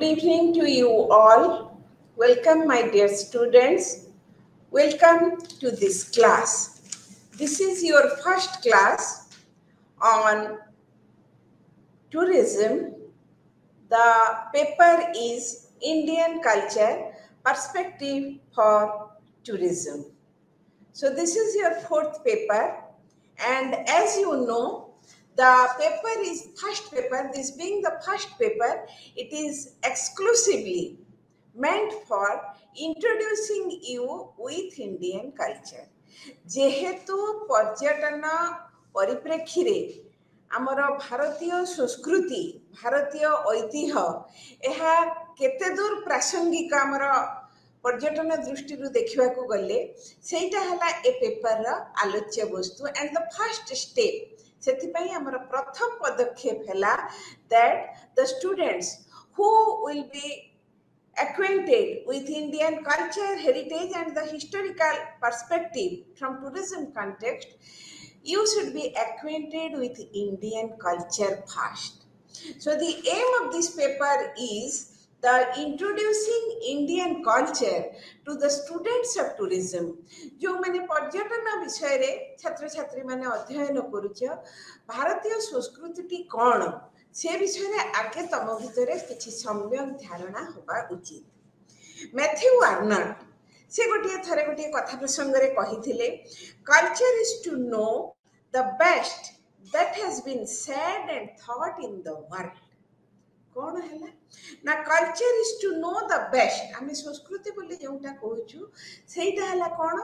evening to you all. Welcome, my dear students. Welcome to this class. This is your first class on tourism. The paper is Indian Culture Perspective for Tourism. So this is your fourth paper, and as you know, the paper is first paper. This being the first paper, it is exclusively meant for introducing you with Indian culture. जेहेतु पर्यटन परिप्रेक्षी आमर भारतीय संस्कृति भारतीय ऐतिह्य यह केते दूर प्रासंगिक आमर पर्यटन दृष्टि देखा गले सेटा हला ए पेपर रा आलोच्य वस्तु एंड द फर्स्ट स्टेप सेतिपई हमर प्रथम पदक्षेप हला that the students who will be acquainted with Indian culture, heritage and the historical perspective from tourism context, you should be acquainted with Indian culture first. So the aim of this paper is the introducing Indian culture to the students of tourism. जो मैंने पर्यटन विषय रे छात्र छात्री माने अध्ययन करूछ भारतीय संस्कृति कौन से विषय रे आगे तम भितर किछि सम्यक धारणा होबा उचित. मैथ्यू आर्नल्ड से गोटे थरे गोटे कथा प्रसंग रे कहिथिले culture is to know the best that has been said and thought in the world. कौन है ना culture is to know the best आम संस्कृति बोली जोटा कहूँ सेटा है कौन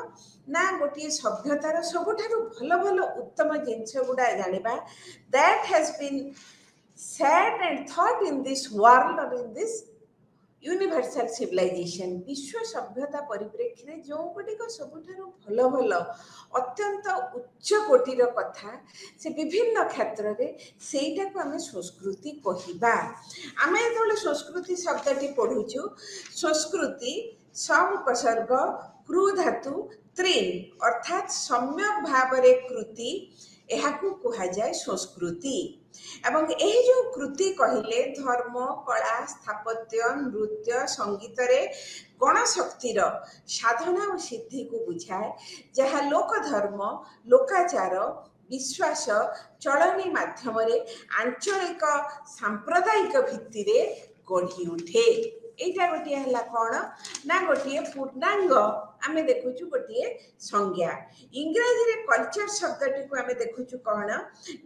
ना गोटे सभ्यतार सबुठारु भल भल उत्तम जिनस गुड़ा जानिबा that has been said and thought in this world or in this universal civilisation विश्व सभ्यता परिप्रेक्षी रे जो गुटिक सबुठारु भल भल अत्यंत उच्च कोटिर कथा से विभिन्न क्षेत्र रे सेटा को आमे संस्कृति कहिबा. आमे जेतले संस्कृति शब्दटी पढुछु संस्कृति सम उपसर्ग कृ धातु त्रिन अर्थात सम्यक भाव रे कृति एहाकू कहा जाए संस्कृति एवं यही जो कृति कहले धर्म कला स्थापत्य नृत्य संगीत रे गण शक्तिर साधना और सिद्धि को बुझाए जहाँ लोक धर्म लोकाचार विश्वास चलनी माध्यम रे आंचलिक सांप्रदायिक भित्ति रे गढ़ी उठे. एटा गोटे हला कौन ना गोटे पूर्णांग आमे देखुछु गोटे संज्ञा. इंग्रजी रे कल्चर शब्दटी को आमे देखुछु कौन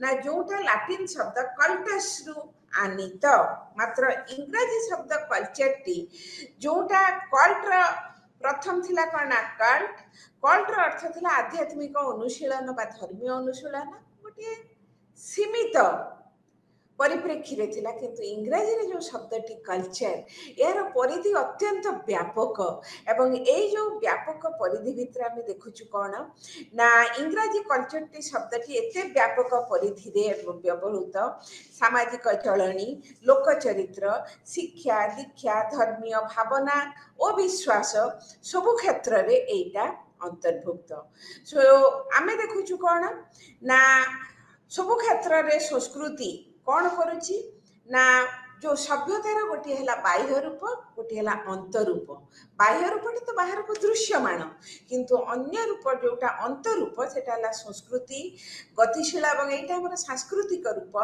ना जोटा लाटिन शब्द कल्टस रु आनीत मात्र इंग्रजी शब्द कल्चर टी जोटा कल्ट र प्रथम थिला कौन ना कल्ट र अर्थ थिला आध्यात्मिक अनुशीलन बा धर्मीय अनुशीलन गोटे सीमित परिप्रेक्षी रे थिला किंतु इंग्रजी रे जो शब्दटी कल्चर यार परिधि अत्यंत व्यापक एवं ए जो व्यापक परिधि भितर आमे देखुछु कोन ना इंग्रजी कल्चर टी शब्दटी एते व्यापक परिधि रे व्यवहृत सामाजिक चलनी लोक चरित्र शिक्षा दीक्षा धर्मीय भावना और विश्वास सब क्षेत्र रे एटा अंतर्भुक्त. सो आमे देखुछु कोन ना सब क्षेत्र रे संस्कृति कौन करुची ना जो सभ्यतार गोटे है बाह्य रूप गोटे है अंतरूप. बाह्य रूप तो बाहर को दृश्यमान किंतु अन्य रूप जोटा अंतरूप सेटा संस्कृति गतिशील एवं यहाँ हमारे सांस्कृतिक रूप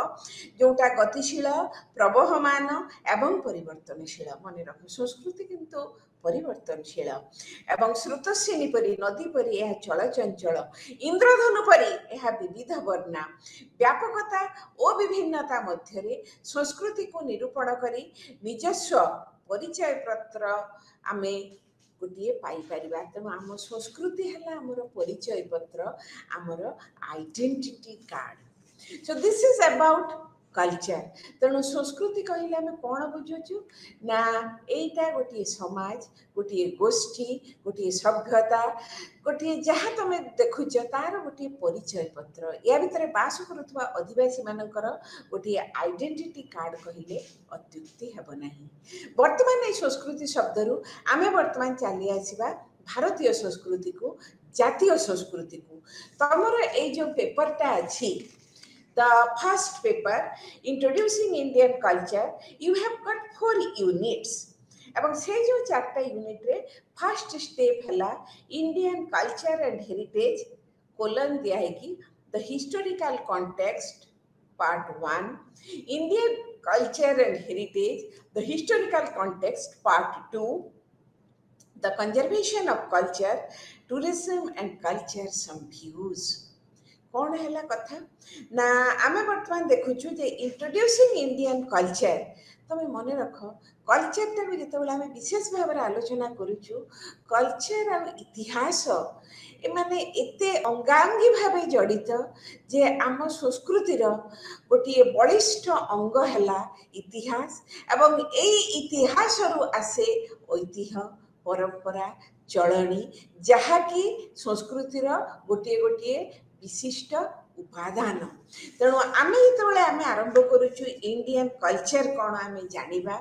जोटा गतिशील प्रवहमान एवं परिवर्तनशील. मन रख संस्कृति किंतु परिवर्तनशील एवं स्रोतस्विनी परी नदी परी यह चलचंचल इंद्रधनु परी यह विविध वर्णा व्यापकता और विभिन्नता मध्य संस्कृति को निरूपण करी निजस्व परिचय पत्र आमे गोटे पाइपर. तेणु आम संस्कृति है आमर परिचय पत्र आमर identity card. So this is about culture. तेणु संस्कृति कहले आम कौन बुझुचु ना एटा गोटे समाज गोटे गोष्ठी गोटे सभ्यता गोटे जहाँ तुम देखुच तार गोटे परिचय पत्र या भितर बास करुवा आदिवासी मानकर गोटे आइडेंटिटी कार्ड कहले अत्युक्ति हेब नाही. वर्तमान ए संस्कृति शब्दरू आमे वर्तमान चली आसीबा भारतीय संस्कृति को जातीय संस्कृति को. तमर ए जो पेपरटा अछि the first paper, Introducing Indian Culture, you have got 4 units. এবং সেই যে 4টা ইউনিটরে ফার্স্ট স্টেপ হেলা Indian culture and heritage colon দিয়া হেকি the historical context part 1, Indian culture and heritage, the historical context part 2, the conservation of culture, tourism and culture some views. कौन है कथा ना आम बर्तमान देखुचु जे इंट्रोड्यूसिंग इंडियन कल्चर तुम मन रख कल्चर टाक जो आम विशेष भाव में आलोचना करुचु कल्चर आ इतिहास एमाने एते अंगांगी भाव जड़ित जे आम संस्कृतिर गोटे बलिष्ठ अंग है इतिहास एवं यही इतिहास रु आसे ऐतिह्य परंपरा चलनी जहाँकि संस्कृतिर गोटे गोटे विशिष्ट उपादान तेणु आम जो आम आरंभ करुचु इंडियन कल्चर कौन आम जानिबा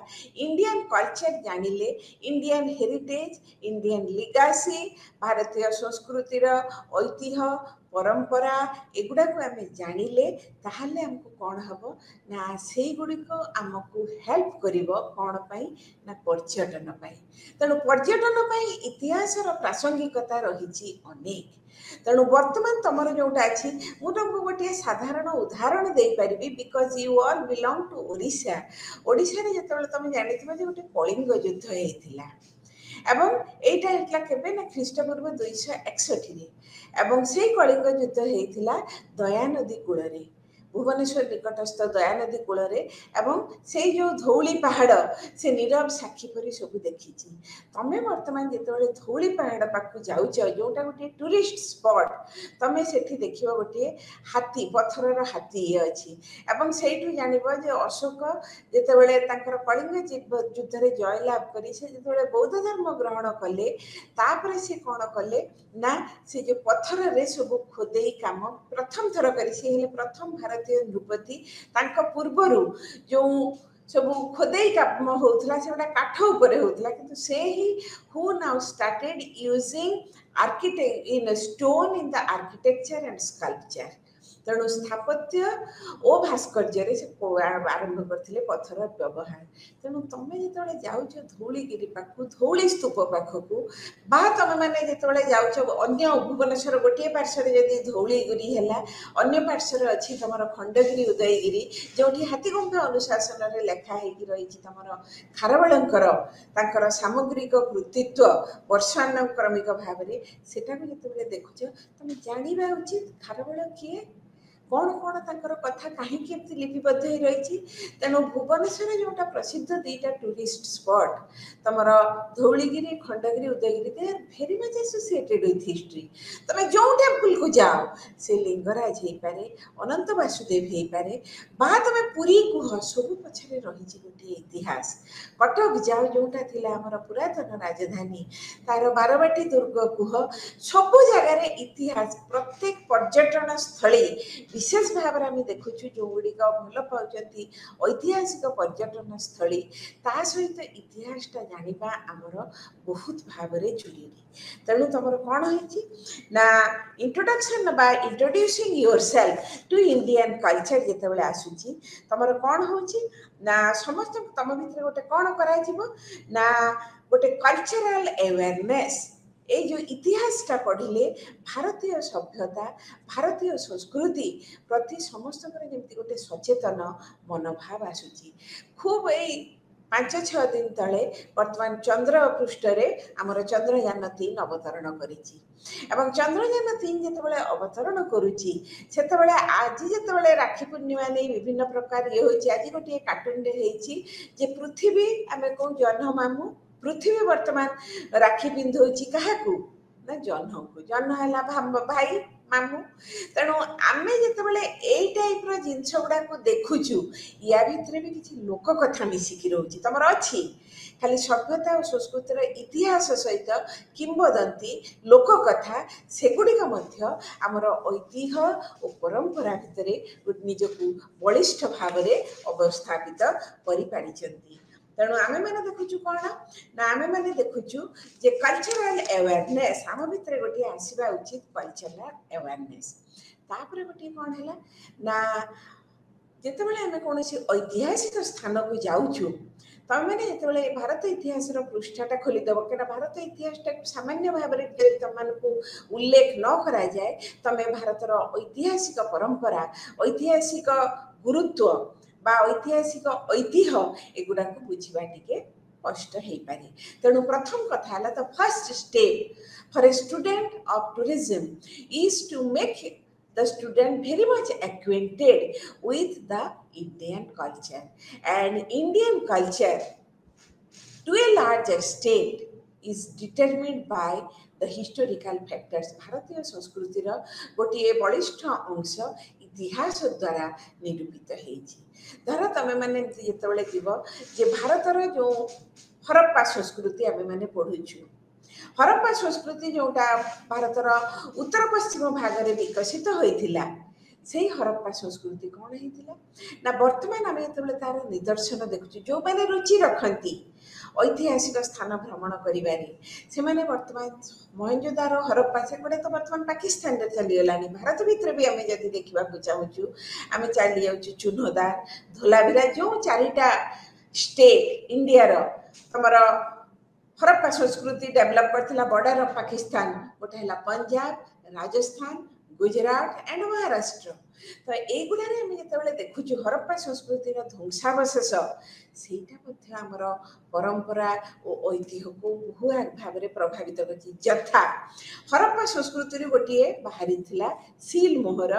इंडियन कल्चर जानिले इंडियन हेरिटेज इंडियन लिगासी भारतीय संस्कृतिर ऐतिह्य परंपरा एगुड़ा को आम जानिले ताहले हमको कौन हम ना से गुड़िक आमको हेल्प करिवो कौन पाई ना पर्यटन पाई तेणु पर्यटन पाई इतिहास प्रासंगिकता रही अनेक तेणु वर्तमान तुम जोटा अच्छी मुझे गोटे साधारण उदाहरण दे पारि because you all belong to Odisha Odisha रे जतबेले तुम जानिथिबो जे गोटे कलिंग युद्ध होइथिला एवं एटा हेतला केबे ना ख्रीष्टपूर्व 261 रे एवं से कलिंग युद्ध होइथिला दया नदी कूल रे भुवनेश्वर निकटस्थ दया नदी कूल एवं से जो धौली पहाड़ से नीरव साक्षी परी सब देखी तमें बर्तमान जिते धौली पहाड़ पाक जाऊच जोटा गोटे टूरिस्ट स्पॉट तमें सेठी देख गोटे हाथी पत्थर हाथी ये अच्छी एवं से जानव जे अशोक जिते कलिंग युद्ध में जयलाभ कर जो बौद्ध धर्म ग्रहण कले तापर से कौन कले ना से जो पत्थर रे सब खोदे काम प्रथम थर कर प्रथम भारतीय नृपति पूर्वर जो सब खोदे काम होता से गोटे काठ उपर होता कि से he who now started using architect in stone in the architecture and sculpture तेणु स्थापत्य और भास्कर्य से आरंभ करते पत्थर व्यवहार तेणु तुम जो जाऊच धौलीगिरी पाख धौली स्तूप पाखक तुम मैंने जो जाऊच अगर भुवनेश्वर गोटे पार्श्वर जदि धौलीगिरी है अगर पार्श्वर अच्छी तुम खंडगिरी उदयगिरी जो हाथीगुम्फा अनुशासन में लेखाई रही तुम खारवेलंकर सामग्रिक कृतित्व वर्षानुक्रमिक भाव में सेटा भी जो देखुच तुम जानवा उचित खारवेल किए कौन कौन तांकर कथा कहीं लिपिबद्ध हो रही तेणु भुवनेश्वर जोटा प्रसिद्ध दुईटा टूरिस्ट स्पॉट तुम Dhauligiri Khandagiri Udayagiri they are very much associated with history तुम जो टेम्पल को जाओ से लिंगराज हो पारे अनंत वासुदेव हो पारे बा तुम पुरी कुह सब पछरे रही गोटे इतिहास कटक जाओ जोटा थिला हमर पुरातन राजधानी तार बारबाटी दुर्ग कुह सब जगार इतिहास प्रत्येक पर्यटन स्थली विशेष भाव में आम देखुचु जो गुड़िक भल पाँच ऐतिहासिक पर्यटन स्थली ता सहित इतिहासटा जाना आमर बहुत भाव में जरूरी तेणु तुम कौन ना इंट्रोडक्शन बा introducing yourself to Indian culture जिते आसूची तुम कौन हो समस्त तुम भीतर गोटे कौन करा गोटे कल्चरल अवेयरनेस ये जो इतिहासटा पढ़िले भारतीय सभ्यता भारतीय संस्कृति प्रति समस्त जमी गोटे सचेतन मनोभाव आसूची खूब यही 5-6 दिन तले वर्तमान चंद्र पृष्ठ आमर चंद्रयान 3 अवतरण करिछि एवं चंद्रयान 3 जिते अवतरण करुच्ची से आज जिते राखी पूर्णिमा नहीं विभिन्न प्रकार ये होची आज गोटे कार्टून जे पृथ्वी आम कहूँ जह्न मामू पृथ्वी वर्तमान राखी पिंधौची क्या ना जह्न को जह्न है भाई मामू तेणु आम जो यही टाइप जिनस गुड़ा देखुचु या भितर भी किसी लोक कथा मिसिकी रोची तुम अच्छी खाली सभ्यता और संस्कृतिर इतिहास सहित किंवदंती लोक कथा सेगुड़िक आमर ऐतिह्य और परंपरा भितर निजक बलिष्ठ भाव में अवस्थापित कर तेणु आम मैंने देखुचु कौन ना आम मैंने देखुचु जे कल्चरल अवेयरनेस आम भितर गोटे आसवा उचित कल्चरल अवेयरनेस तापर गोटे कौन है ना जितेबाला आम कौन ऐतिहासिक स्थान को जाऊँ तुम मैंने जो भारत इतिहास पृष्ठाटा खोलीदेव क्या भारत इतिहासटा सामान्य भाव में तुमको उल्लेख न करा जाए तुम्हें भारतर ऐतिहासिक परंपरा ऐतिहासिक गुरुत्व बा ऐतिहासिक ऐतिह्य एगुड़ा को बुझा टे कष्ट हो पारे। तेणु प्रथम कथा है the first step for a student of tourism is to make the student very much acquainted with the Indian culture, and Indian culture to a large extent is determined by the historical factors. भारतीय संस्कृतिर गोटे बलिष्ठ अंश इतिहास द्वारा निरूपित होइछि। धर तमे माने जेतेबेले जीव जे भारतर जो हरप्पा संस्कृति आमे माने पढुछु हरप्पा संस्कृति जोटा भारतर उत्तर पश्चिम भाग में विकसित होइथिला से हरप्पा संस्कृति कौन होइथिला ना वर्तमान आम जो तार निदर्शन देखु जो मैंने रुचि रखती ऐतिहासिक स्थान भ्रमण करिबारे से माने वर्तमान मोहनजोदारो हरप्पा से गोटे तो वर्तमान पाकिस्तान रे चलीगलानी भारत भितर भी आम जदि देखा चाहूँ आम चली जाऊँ चुनोदार धोलावीरा जो चारिटा स्टेट इंडिया तुमर हरप्पा संस्कृति डेवलप करथिला बॉर्डर ऑफ पाकिस्तान गोटे है पंजाब राजस्थान गुजरात एंड महाराष्ट्र। तो एगुड़े आम जो देखुचु हरप्पा संस्कृतिर ध्वंसावशेष सेटा आमर परंपरा और ऐतिह्य को बहु भाव में प्रभावित करछि। यथा हरप्पा संस्कृति गोटे बाहरी सील मोहर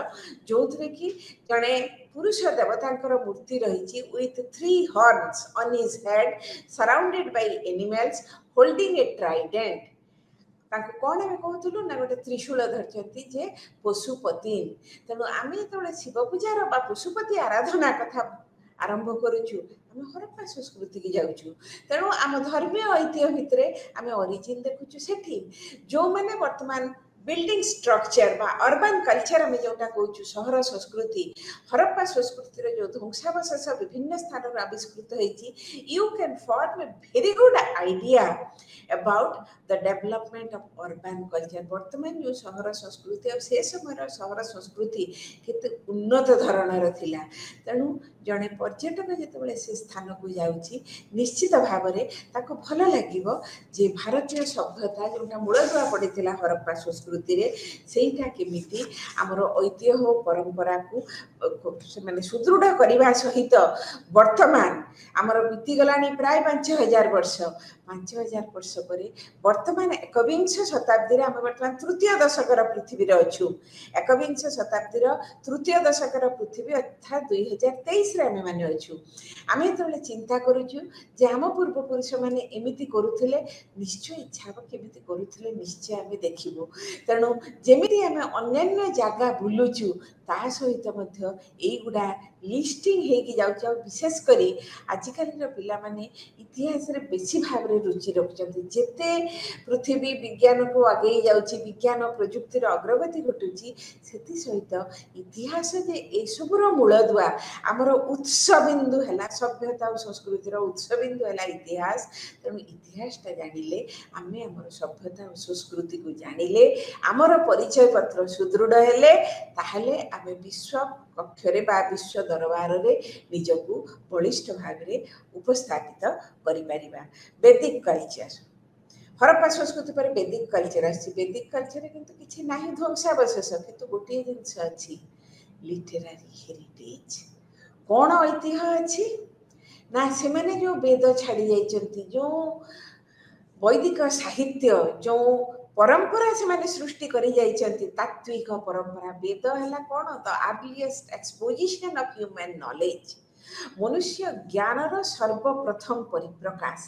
जो कि जड़े पुरुष देवता मूर्ति रही with 3 horns on his head surrounded by animals holding A Trident ताको कौन आम कहूँ ना गोटे त्रिशूल धरती जे पशुपति। तेणु आम जो शिव पूजार बा पशुपति आराधना कथा आरंभ करुचु आम हरप्पा संस्कृति की जाऊँ। तेणु आम धर्मीय ऐतिह्य भितर आम ओरिजिन देखुचु सेठी जो मैंने वर्तमान बिल्डिंग स्ट्रक्चर बा अर्बन कल्चर आम जोटा कहूँ सहर संस्कृति हरप्पा संस्कृतिर जो ध्वंसावशेष विभिन्न स्थान आविष्कृत होती you can form a very good idea about the development of urban culture. वर्तमान जो सहर संस्कृति और से समय सहर संस्कृति केते उन्नत धरणर थिला। तेणु जड़े पर्यटक जितेबाला से स्थान को जाउची निश्चित भाव में ताको भल लागिबो जे भारतीय सभ्यता जोटा मूलदुआ पड़ीथिला हरप्पा संस्कृति रे सेटा केमिति हमर ऐतिह्य परंपरा को माने सुदृढ़ करने सहित वर्तमान आमर बीतीगलानी प्राय 5000 वर्ष 5000 वर्ष पर वर्तमान एकविंश शताब्दी आम वर्तमान तृतीय दशकर पृथ्वी अच्छु एकविंश शताब्दीर तृतीय दशकर पृथ्वी अर्थात 2023 आम मैंने अच्छु। आम जो चिंता करुचु जे आम पूर्वपुरुष मैंने एमती करुले निश्चय इच्छा केमी करुले निश्चय आम देखू। तेणु जमी आम अन्य जगह बुलुचु ता सहित युवा लिस्टिंग होगी जाऊँ विशेषकर आजिकल पिला माने इतिहास रे बेसी भाव में रुचि रखुच्च जेते पृथ्वी विज्ञान को आगे जाऊँगी विज्ञान प्रजुक्तिर अग्रगति घटुची से सहित इतिहास जे एसबूर मूलदुआ आमर उत्सबिंदु है सभ्यता और संस्कृतिर उत्सबिंदु है इतिहास। तेणु इतिहासटा जानिले आमे आमर सभ्यता और संस्कृति को जानिले आमर परिचय पत्र सुदृढ़ हेले ताहले आमे विश्व कक्षरे बा विश्व दरबार रे निजकू बलिष्ठ भाव में उपस्थापित करिपारिबा। वैदिक कल्चर हरप्पा संस्कृति पर वैदिक कल्चर आछि। वैदिक कल्चर किंतु किछि नाही ध्वंसावशेष किंतु गोटे जिनस अछि लिटरेरी हेरिटेज। कौन ऐतिह्य अछि ना से माने जो वेद छाड़ी जाइछन्ति जो वैदिक साहित्य जो परंपरा से माने सृष्टि करी जाइछन्ति तात्विक परंपरा वेद हैला कौन the earliest exposition of human knowledge मनुष्य ज्ञानर सर्वप्रथम परिप्रकाश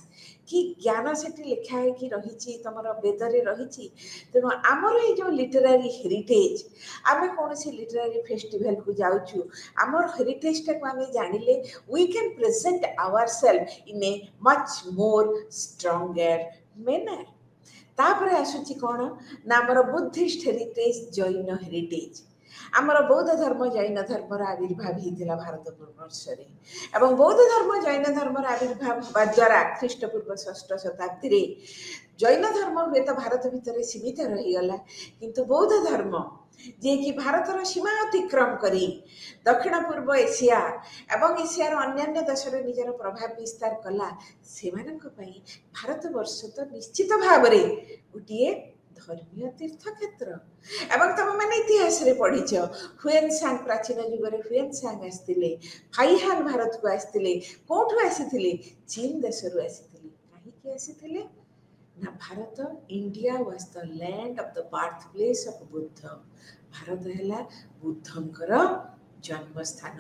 कि ज्ञान से लिखा है कि रही तुम वेदरे रही। तेणु आमर ये जो लिटरेरी हेरिटेज आम कौन सी लिटरेरी फेस्टिवल को जाऊँ आमर हेरिटेजटा को आम जानिले we can present our self in a much more stronger manner. तापर आसूची कौन ना आमर बुद्धिस्ट हेरिटेज जैन हेरिटेज ଆମର ବୌଦ୍ଧ ଧର୍ମ ଜୈନ ଧର୍ମର ଆବିର୍ଭାବ ହେଇଥିଲା ଭାରତ ବର୍ଷରେ ଏବଂ ବୌଦ୍ଧ ଧର୍ମ ଜୈନ ଧର୍ମର ଆବିର୍ଭାବ ହେବା ଦ୍ୱାରା ଖ୍ରୀଷ୍ଟପୂର୍ବ 6ଠ ଶତାବ୍ଦୀରେ ଜୈନ ଧର୍ମ ହୁଏତ ଭାରତ ଭିତରେ ସୀମିତ ରହିଗଲା, କିନ୍ତୁ ବୌଦ୍ଧ ଧର୍ମ ଯିଏକି ଭାରତର ସୀମା ଅତିକ୍ରମ କରି ଦକ୍ଷିଣ ପୂର୍ବ ଏସିଆ ଏବଂ ଏସିଆର ଅନ୍ୟାନ୍ୟ ଦେଶରେ ନିଜର ପ୍ରଭାବ ବିସ୍ତାର କଲା, ସେମାନଙ୍କ ପାଇଁ ଭାରତବର୍ଷ ତ ନିଶ୍ଚିତ ଭାବରେ ଗୋଟିଏ ଧର୍ମୀୟ ତୀର୍ଥକ୍ଷେତ୍ର। ଏବଂ ତମେମାନେ ଇତିହାସରେ ପଢିଛ ହୁଏନ୍ ସାଙ୍ଗ ପ୍ରାଚୀନ ଯୁଗରେ ହୁଏନ୍ ସାଙ୍ଗ ଆସିଥିଲେ, ଫାଇହାନ ଭାରତକୁ ଆସିଥିଲେ। କୋଉଠୁ ଆସିଥିଲେ? ଚୀନ ଦେଶରୁ ଆସିଥିଲେ। କାହିଁକି ଆସିଥିଲେ ନା Bharat, India was the land of the birth place of Buddha. Bharat ହେଲା ବୁଦ୍ଧଙ୍କର ଜନ୍ମସ୍ଥାନ।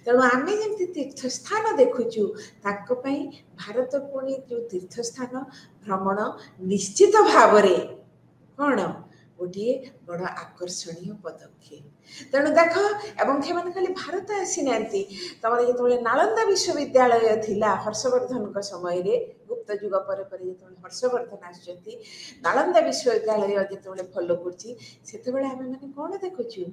ତେଣୁ ଆମେ ଯେମିତି ତୀର୍ଥସ୍ଥାନ ଦେଖୁଛୁ, ତାଙ୍କ ପାଇଁ ଭାରତ ପୁଣି ଯେଉଁ ତୀର୍ଥସ୍ଥାନ ଭ୍ରମଣ ନିଶ୍ଚିତ ଭାବରେ କ'ଣ ଗୋଟିଏ ବଡ଼ ଆକର୍ଷଣୀୟ ପଦକ୍ଷେପ। ତେଣୁ ଦେଖ, ଏବଂ ସେମାନେ ଖାଲି ଭାରତ ଆସିନାହାନ୍ତି, ତମର ଯେତେବେଳେ ନାଳନ୍ଦା ବିଶ୍ୱବିଦ୍ୟାଳୟ ଥିଲା ହର୍ଷବର୍ଦ୍ଧନଙ୍କ ସମୟରେ, ଗୁପ୍ତ ଯୁଗ ପରେ ପରେ ଯେତେବେଳେ ହର୍ଷବର୍ଦ୍ଧନ ଆସିଛନ୍ତି, ନାଳନ୍ଦା ବିଶ୍ୱବିଦ୍ୟାଳୟ ଯେତେବେଳେ ଫଲୋ କରୁଛି, ସେତେବେଳେ ଆମେମାନେ କ'ଣ ଦେଖୁଛୁ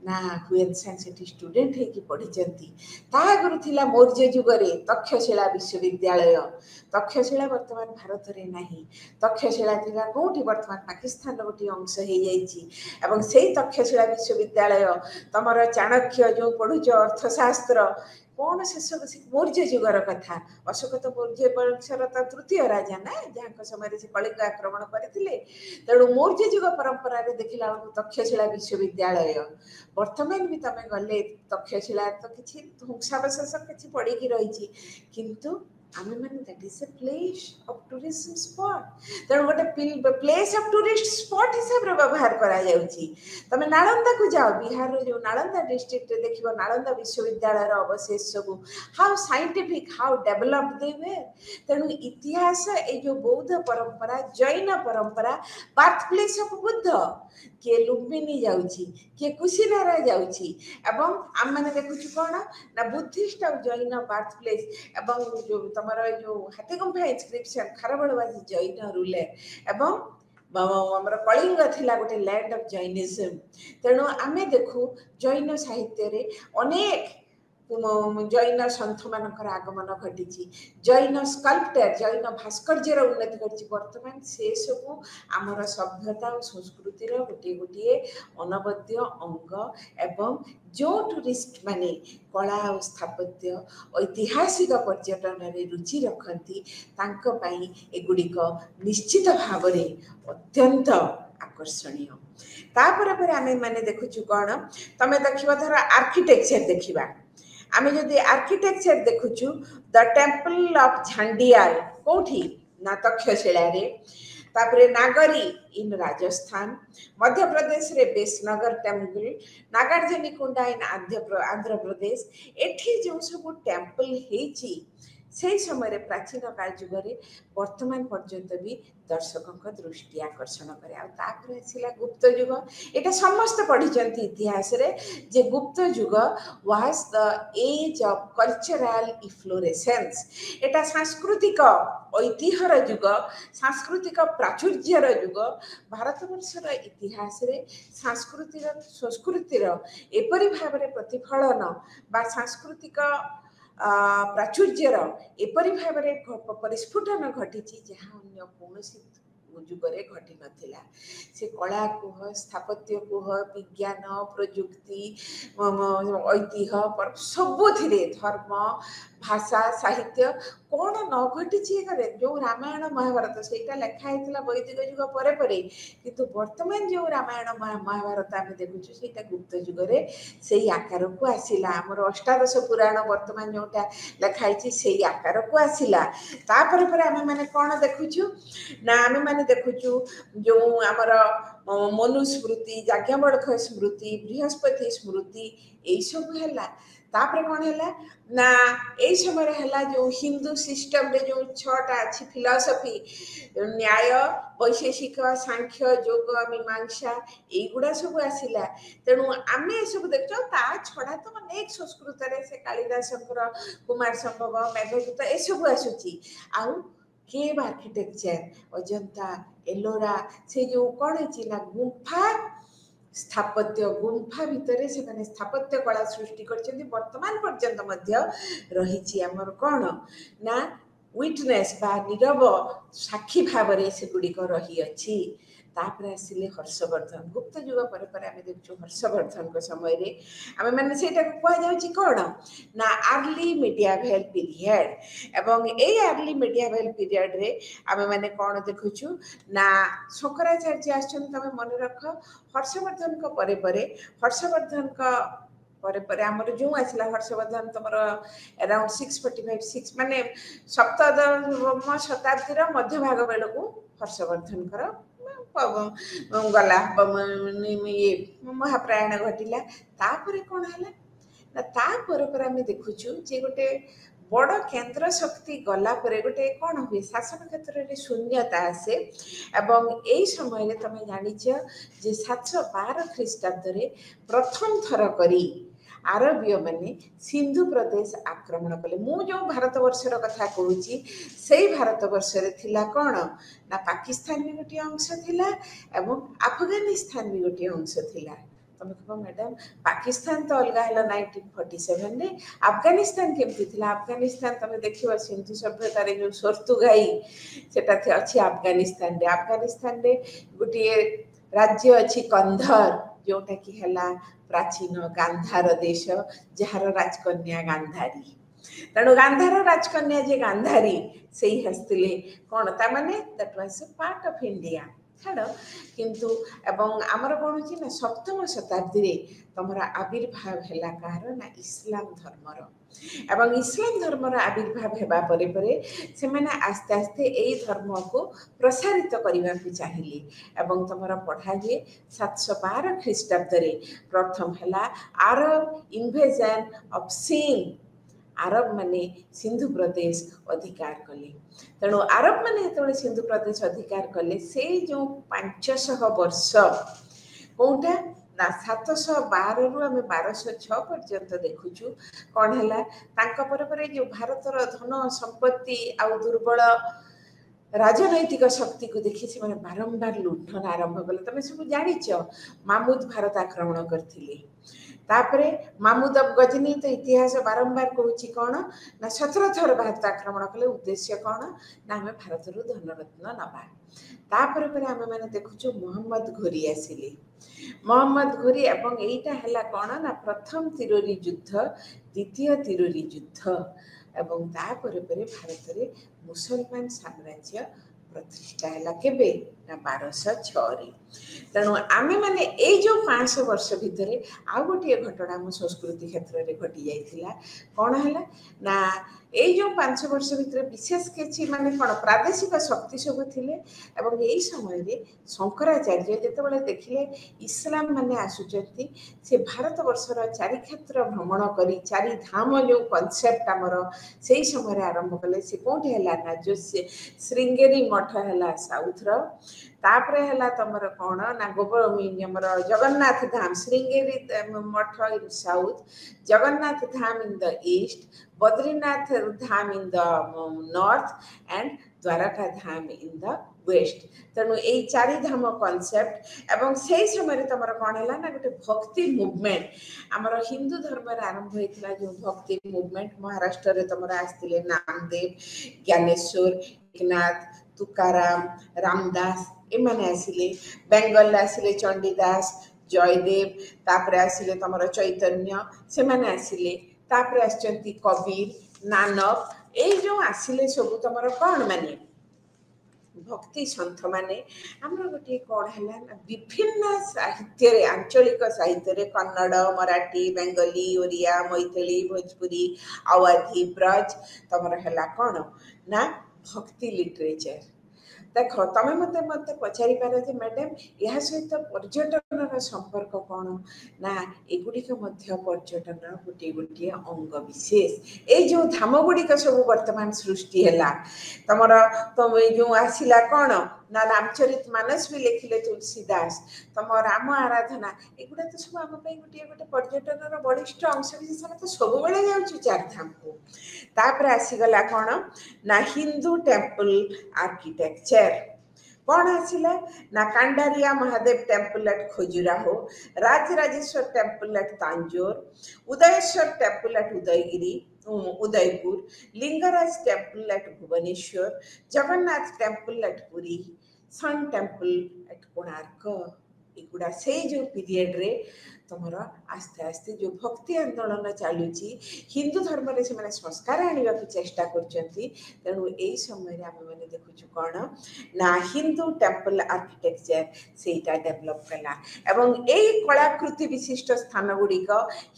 ନା ହୁଏନ୍ ସାଙ୍ଗ ସେଠି ଷ୍ଟୁଡେଣ୍ଟ ହେଇକି ପଢ଼ିଛନ୍ତି। ତା ଆଗରୁ ଥିଲା ମୌର୍ଯ୍ୟ ଯୁଗରେ ତକ୍ଷଶିଳା ବିଶ୍ୱବିଦ୍ୟାଳୟ। ତକ୍ଷଶିଳା ବର୍ତ୍ତମାନ ଭାରତରେ ନାହିଁ। ତକ୍ଷଶିଳା ଥିଲା କୋଉଠି? ବର୍ତ୍ତମାନ ପାକିସ୍ତାନର ଗୋଟିଏ ଅଂଶ ହେଇଯାଇଛି। ଏବଂ ସେଇ ତକ୍ଷଶିଳା ବିଶ୍ୱବିଦ୍ୟାଳୟ ତମର ଚାଣକ୍ୟ ଯେଉଁ ପଢୁଛ ଅର୍ଥଶାସ୍ତ୍ର, କ'ଣ ସେସବୁ ମୌର୍ଯ୍ୟ ଯୁଗର କଥା। ଅଶୋକ ତ ମୌର୍ଯ୍ୟ ବଂଶର ତ ତୃତୀୟ ରାଜା ନା, ଯାହାଙ୍କ ସମୟରେ ସେ କଳିଙ୍ଗ ଆକ୍ରମଣ କରିଥିଲେ। ତେଣୁ ମୌର୍ଯ୍ୟ ଯୁଗ ପରମ୍ପରାରେ ଦେଖିଲା ବେଳକୁ ତକ୍ଷଶିଳା ବିଶ୍ୱବିଦ୍ୟାଳୟ। ବର୍ତ୍ତମାନ ବି ତମେ ଗଲେ ତକ୍ଷଶିଳା ତ କିଛି ଧ୍ୱଂସାବଶେଷ କିଛି ପଡ଼ିକି ରହିଛି, କିନ୍ତୁ ଆମେମାନେ that is a place of tourism spot. ତେଣୁ ଗୋଟେ ପ୍ଲେସ୍ ଅଫ୍ ଟୁରିଷ୍ଟ ସ୍ପଟ୍ ହିସାବରେ ବ୍ୟବହାର କରାଯାଉଛି। ତମେ ନାଳନ୍ଦାକୁ ଯାଅ, ବିହାରର ଯେଉଁ ନାଳନ୍ଦା ଡିଷ୍ଟ୍ରିକ୍ଟରେ ଦେଖିବ ନାଳନ୍ଦା ବିଶ୍ୱବିଦ୍ୟାଳୟର ଅବଶେଷ ସବୁ, ହାଉ ସାଇଣ୍ଟିଫିକ୍, ହାଉ ଡେଭଲପଡ ଦେ ୱେର୍। ତେଣୁ ଇତିହାସ, ଏଇ ଯେଉଁ ବୌଦ୍ଧ ପରମ୍ପରା, ଜୈନ ପରମ୍ପରା, ବାର୍ଥ ପ୍ଲେସ୍ ଅଫ୍ ବୁଦ୍ଧ, କିଏ ଲୁମ୍ବିନୀ ଯାଉଛି, କିଏ କୁସିନାରା ଯାଉଛି, ଏବଂ ଆମମାନେ ଦେଖୁଛୁ କ'ଣ ନା ବୁଦ୍ଧିଷ୍ଟ ଆଉ ଜୈନ ବାର୍ଥ ପ୍ଲେସ୍। ଏବଂ ଯେଉଁ ତମର ଏଇ ଯେଉଁ ହାତୀଗୁମ୍ଫା ଇନସ୍କ୍ରିପସନ୍, ଖାରବେଳବାଦୀ ଜୈନ ରୁଲର, ଏବଂ ଆମର କଳିଙ୍ଗ ଥିଲା ଗୋଟେ ଲ୍ୟାଣ୍ଡ ଅଫ୍ ଜୈନିଜମ୍। ତେଣୁ ଆମେ ଦେଖୁ ଜୈନ ସାହିତ୍ୟରେ ଅନେକ ଜୈନ ସନ୍ଥମାନଙ୍କର ଆଗମନ ଘଟିଛି, ଜୈନ ସ୍କଲ୍ପଟର, ଜୈନ ଭାସ୍କର୍ଯ୍ୟର ଉନ୍ନତି ଘଟିଛି। ବର୍ତ୍ତମାନ ସେସବୁ ଆମର ସଭ୍ୟତା ଓ ସଂସ୍କୃତିର ଗୋଟିଏ ଗୋଟିଏ ଅନବଦ୍ୟ ଅଙ୍ଗ। ଏବଂ ଯେଉଁ ଟୁରିଷ୍ଟ ମାନେ କଳା ଓ ସ୍ଥାପତ୍ୟ, ଐତିହାସିକ ପର୍ଯ୍ୟଟନରେ ରୁଚି ରଖନ୍ତି, ତାଙ୍କ ପାଇଁ ଏଗୁଡ଼ିକ ନିଶ୍ଚିତ ଭାବରେ ଅତ୍ୟନ୍ତ ଆକର୍ଷଣୀୟ। ତାପରେ ପରେ ଆମେ ମାନେ ଦେଖୁଛୁ କ'ଣ, ତମେ ଦେଖିବ ଧର ଆର୍କିଟେକ୍ଚର ଦେଖିବା। ଆମେ ଯଦି ଆର୍କିଟେକ୍ଚର ଦେଖୁଛୁ, ଦ ଟେମ୍ପଲ ଅଫ୍ ଝାଣ୍ଡିଆଲ କୋଉଠି ନା ତକ୍ଷଶିଳାରେ, ତାପରେ ନାଗରୀ ଇନ୍ ରାଜସ୍ଥାନ, ମଧ୍ୟପ୍ରଦେଶରେ ବେଶନଗର ଟେମ୍ପଲ, ନାଗାର୍ଜୁନିକୋଣ୍ଡା ଇନ୍ ଆନ୍ଧ୍ରପ୍ରଦେଶ। ଏଠି ଯେଉଁ ସବୁ ଟେମ୍ପଲ ହେଇଛି, ସେଇ ସମୟରେ ପ୍ରାଚୀନ କାଳ ଯୁଗରେ ବର୍ତ୍ତମାନ ପର୍ଯ୍ୟନ୍ତ ବି ଦର୍ଶକଙ୍କ ଦୃଷ୍ଟି ଆକର୍ଷଣ କରେ। ଆଉ ତାପରେ ଆସିଲା ଗୁପ୍ତ ଯୁଗ। ଏଇଟା ସମସ୍ତେ ପଢିଛନ୍ତି ଇତିହାସରେ ଯେ ଗୁପ୍ତ ଯୁଗ was the age of cultural efflorescence. ଏଟା ସାଂସ୍କୃତିକ ଐତିହ୍ୟର ଯୁଗ, ସାଂସ୍କୃତିକ ପ୍ରାଚୁର୍ଯ୍ୟର ଯୁଗ। ଭାରତବର୍ଷର ଇତିହାସରେ ସଂସ୍କୃତିର ଏପରି ଭାବରେ ପ୍ରତିଫଳନ ବା ସାଂସ୍କୃତିକ ପ୍ରାଚୁର୍ଯ୍ୟର ଏପରି ଭାବରେ ପରିସ୍ଫୁଟନ ଘଟିଛି, ଯାହା ଅନ୍ୟ କୌଣସି ଯୁଗରେ ଘଟିନଥିଲା। ସେ କଳା କୁହ, ସ୍ଥାପତ୍ୟ କୁହ, ବିଜ୍ଞାନ, ପ୍ରଯୁକ୍ତି, ଐତିହ୍ୟ, ସବୁଥିରେ ଧର୍ମ, ଭାଷା, ସାହିତ୍ୟ, କ'ଣ ନ ଘଟିଛି ଘରେ। ଯେଉଁ ରାମାୟଣ ମହାଭାରତ ସେଇଟା ଲେଖା ହେଇଥିଲା ବୈଦିକ ଯୁଗ ପରେ ପରେ, କିନ୍ତୁ ବର୍ତ୍ତମାନ ଯେଉଁ ରାମାୟଣ ମହାଭାରତ ଆମେ ଦେଖୁଛୁ, ସେଇଟା ଗୁପ୍ତ ଯୁଗରେ ସେଇ ଆକାରକୁ ଆସିଲା। ଆମର ଅଷ୍ଟାଦଶ ପୁରାଣ ବର୍ତ୍ତମାନ ଯେଉଁଟା ଲେଖା ହେଇଛି ସେଇ ଆକାରକୁ ଆସିଲା। ତାପରେ ପରେ ଆମେମାନେ କ'ଣ ଦେଖୁଛୁ ନା ଆମେମାନେ ଦେଖୁଛୁ ଯେଉଁ ଆମର ମନୁସ୍ମୃତି, ଯାଜ୍ଞବଳ୍କ ସ୍ମୃତି, ବୃହସ୍ପତି ସ୍ମୃତି, ଏଇସବୁ ହେଲା। ତାପରେ କ'ଣ ହେଲା ନା ଏଇ ସମୟରେ ହେଲା ଯେଉଁ ହିନ୍ଦୁ ସିଷ୍ଟମରେ ଯେଉଁ 6ଟା ଅଛି ଫିଲସଫି, ନ୍ୟାୟ, ବୈଶେଷିକ, ସାଂଖ୍ୟ, ଯୋଗ, ମୀମାଂସା, ଏଇଗୁଡ଼ା ସବୁ ଆସିଲା। ତେଣୁ ଆମେ ଏସବୁ ଦେଖୁଛୁ। ତା ଛଡ଼ା ତ ଅନେକ ସଂସ୍କୃତରେ ସେ କାଳିଦାସଙ୍କର କୁମାର ସମ୍ଭବ, ମେଘଦୂତ ଏସବୁ ଆସୁଛି। ଆଉ କେଭ୍ ଆର୍କିଟେକ୍ଚର, ଅଜନ୍ତା, ଏଲୋରା, ସେ ଯେଉଁ କ'ଣ ହେଇଛି ନା ଗୁମ୍ଫା स्थापत्य गुंफा भितर से माने स्थापत्य कला सृष्टि करछन्ती वर्तमान पर्यंत मध्य रहिछि हमर कोन ना विटनेस बा नीरव साक्षी भाव से गुड़िक रही अछि तापर आसिले हर्षवर्धन गुप्त युग पर पर आमे देखछु हर्षवर्धन समय रे आमे माने सेटा कह जाउछि कोन ना अर्ली मिडियाभेल पीरियड एवं ए अर्ली मिडियाभेल पीरियड रे आमे माने कोन देखुछु ना शंकराचार्य आछन तमे मन रख हर्षवर्धन को परे परे हर्षवर्धन का परे परे हमर जो आसिला हर्षवर्धन तमर अराउंड 645 6 माने सप्तदश शताब्दी रो मध्य भाग बेलको हर्षवर्धन कर गला ये महाप्रायण घटिला तापर कौन है ना तापर पर आम देखुचु जे गोटे बड़ केन्द्र शक्ति गला परे गोटे कौन हुए शासन क्षेत्र में शून्यता आसे एवं यही समय तुम जानिच जे 712 ख्रीष्टाब्द प्रथम थर करी आरबीय माने सिंधु प्रदेश आक्रमण कले मु जो भारत वर्षर कथा कहूँ से भारत वर्ष थिला कौन ना पाकिस्तान भी गोटे अंश थिला एवं अफगानिस्तान भी गोटे अंश थिला तमे कह मैडम पाकिस्तान तो अलग है 1947 रे अफगानिस्तान केमती थिला अफगानिस्तान तमे देखिबा सिंधु सभ्यता रे जो सोर्तुगाई सेटा अछि अफगानिस्तान रे गोटे राज्य अछि कंधर जोटा कि हला प्राचीन गांधार देश जार राजकन्या गांधारी तेणु गांधार राजकन्या जे गांधारी से ही हस्तिले कौन ता माने that was a part of India छाड़ किंतु एवं आमर कौन होची ना सप्तम शताब्दी रे तमर आविर्भाव हैला कार ना इस्लाम धर्मर एवं इस्लाम धर्मर आविर्भाव हेबा परे परे से माने आस्ते आस्ते एई धर्म को प्रसारित करबा को चाहिए एवं तमर पढ़ा जे 712 ख्रीष्टाब्द रे प्रथम हैला अरब इन्वेजन ऑफ सिंध आरब माने सिंधु प्रदेश अधिकार कले तेणु आरब माने जो सिंधु प्रदेश अधिकार कले से जो 500 वर्ष कौटा ना 712 रु आम 1206 पर्यंत देखुचु कौन है तांका परे परे जो भारतर धन संपत्ति आउ दुर्बल राजनैतिक शक्ति को देखी से माने बारंबार लुंठन आरंभ कले तमे सब जानिच मामूद भारत आक्रमण करथिले तापरे मामूद ऑफ गजनी तो इतिहास बारंबार कहूँ कौन ना 17 थर भारत आक्रमण कले उद्देश्य कौन ना आम भारत धनरत्न नवा तापर पर आम मैंने देखुचु मोहम्मद घोरी आसिले मोहम्मद घोरी एवं एटा हला कौन ना प्रथम तिरोरी युद्ध द्वितीय तिरोरी युद्ध एवं तापर पर भारत रे मुसलमान साम्राज्य प्रतिष्ठा है केबे ना 1206 तेणु आमे माने ए जो 500 वर्ष भितर आ गोटे घटना आम संस्कृति क्षेत्र में घटी जाइथिला कौन है ना ए जो 500 वर्ष भितर विशेष किछि माने कौन प्रादेशिक शक्ति सब थिले एवं यही समय रे शंकराचार्य जेतेबेले देखिले इस्लाम माने आसुचंती से भारत वर्षर चारि क्षेत्र भ्रमण करी चारि धाम जो कॉन्सेप्ट हमर सेही समय रे आरंभ कले से कोठी हला ना जो श्रृंगेरी मठ हला साउथ रो तापरे हला तमर कौन ना गोबर Jagannath Dham Sringeri Math in south Jagannath Dham in the east Badrinath Dham in the north and Dwarka Dham in the west तेणु यही चारि धाम कॉन्सेप्ट एवं से समय तुम कौन है ना गोटे भक्ति मुवमेंट आमर हिंदू धर्म आरंभ होता जो भक्ति मुवमेंट महाराष्ट्र रे तुम आसते नामदेव ज्ञानेश्वर एकनाथ तुकाराम रामदास एमाने आसिले बेंगल आसिले चंडीदास जयदेव तापर आसिले तुमर चैतन्य से माने आसिले तापर आछंती कबीर नानक ए जो आसिले सब तुमर कौन माने भक्ति सन्थ माने आमर गोटे कौन है ना विभिन्न साहित्य रे आंचलिक साहित्य रे कन्नड़ मराठी बेंगली ओरिया मैथिली भोजपुरी अवधी ब्रज तुमर है कौन ना भक्ति लिटरेचर देख तमें मत मत पचारि पार जे मैडम यह सहित पर्यटन संपर्क कौन ना एगुड़िक पर्यटन गोटे गोटे अंग विशेष ये जो धाम गुड़िक सब वर्तमान सृष्टि है तुम तुम जो आसला कौन ना रामचरित मानस भी लिखिले तुलसीदास तुम राम आराधना एगुड़ा तो सब आम गोटे गोटे पर्यटन बलिष्ठ अंश विशेष तो सब बेले जाऊँ चार धाम को तापर आसीगला कौन ना हिंदू टेम्पल आर्किटेक्चर कौन आसिला ना Kandariya Mahadev temple at Khajuraho, Rajarajeshwara temple at Tanjore, Udayeshwar temple at Udayagiri Udaipur, Lingaraj temple at Bhubaneswar, Jagannath temple at Puri, sun temple at Konark. एगुड़ा से जो पीरियड रे तुमर आस्ते आस्ते जो भक्ति आंदोलन चलुची हिंदू धर्म रे से माने संस्कार आनिबा को चेष्टा करचंती। तेणु एई समय रे आमे माने देखुछु कोन ना हिंदू टेम्पल आर्किटेक्चर सेटा डेवलप कला एवं एई कलाकृति विशिष्ट स्थान गुड़िक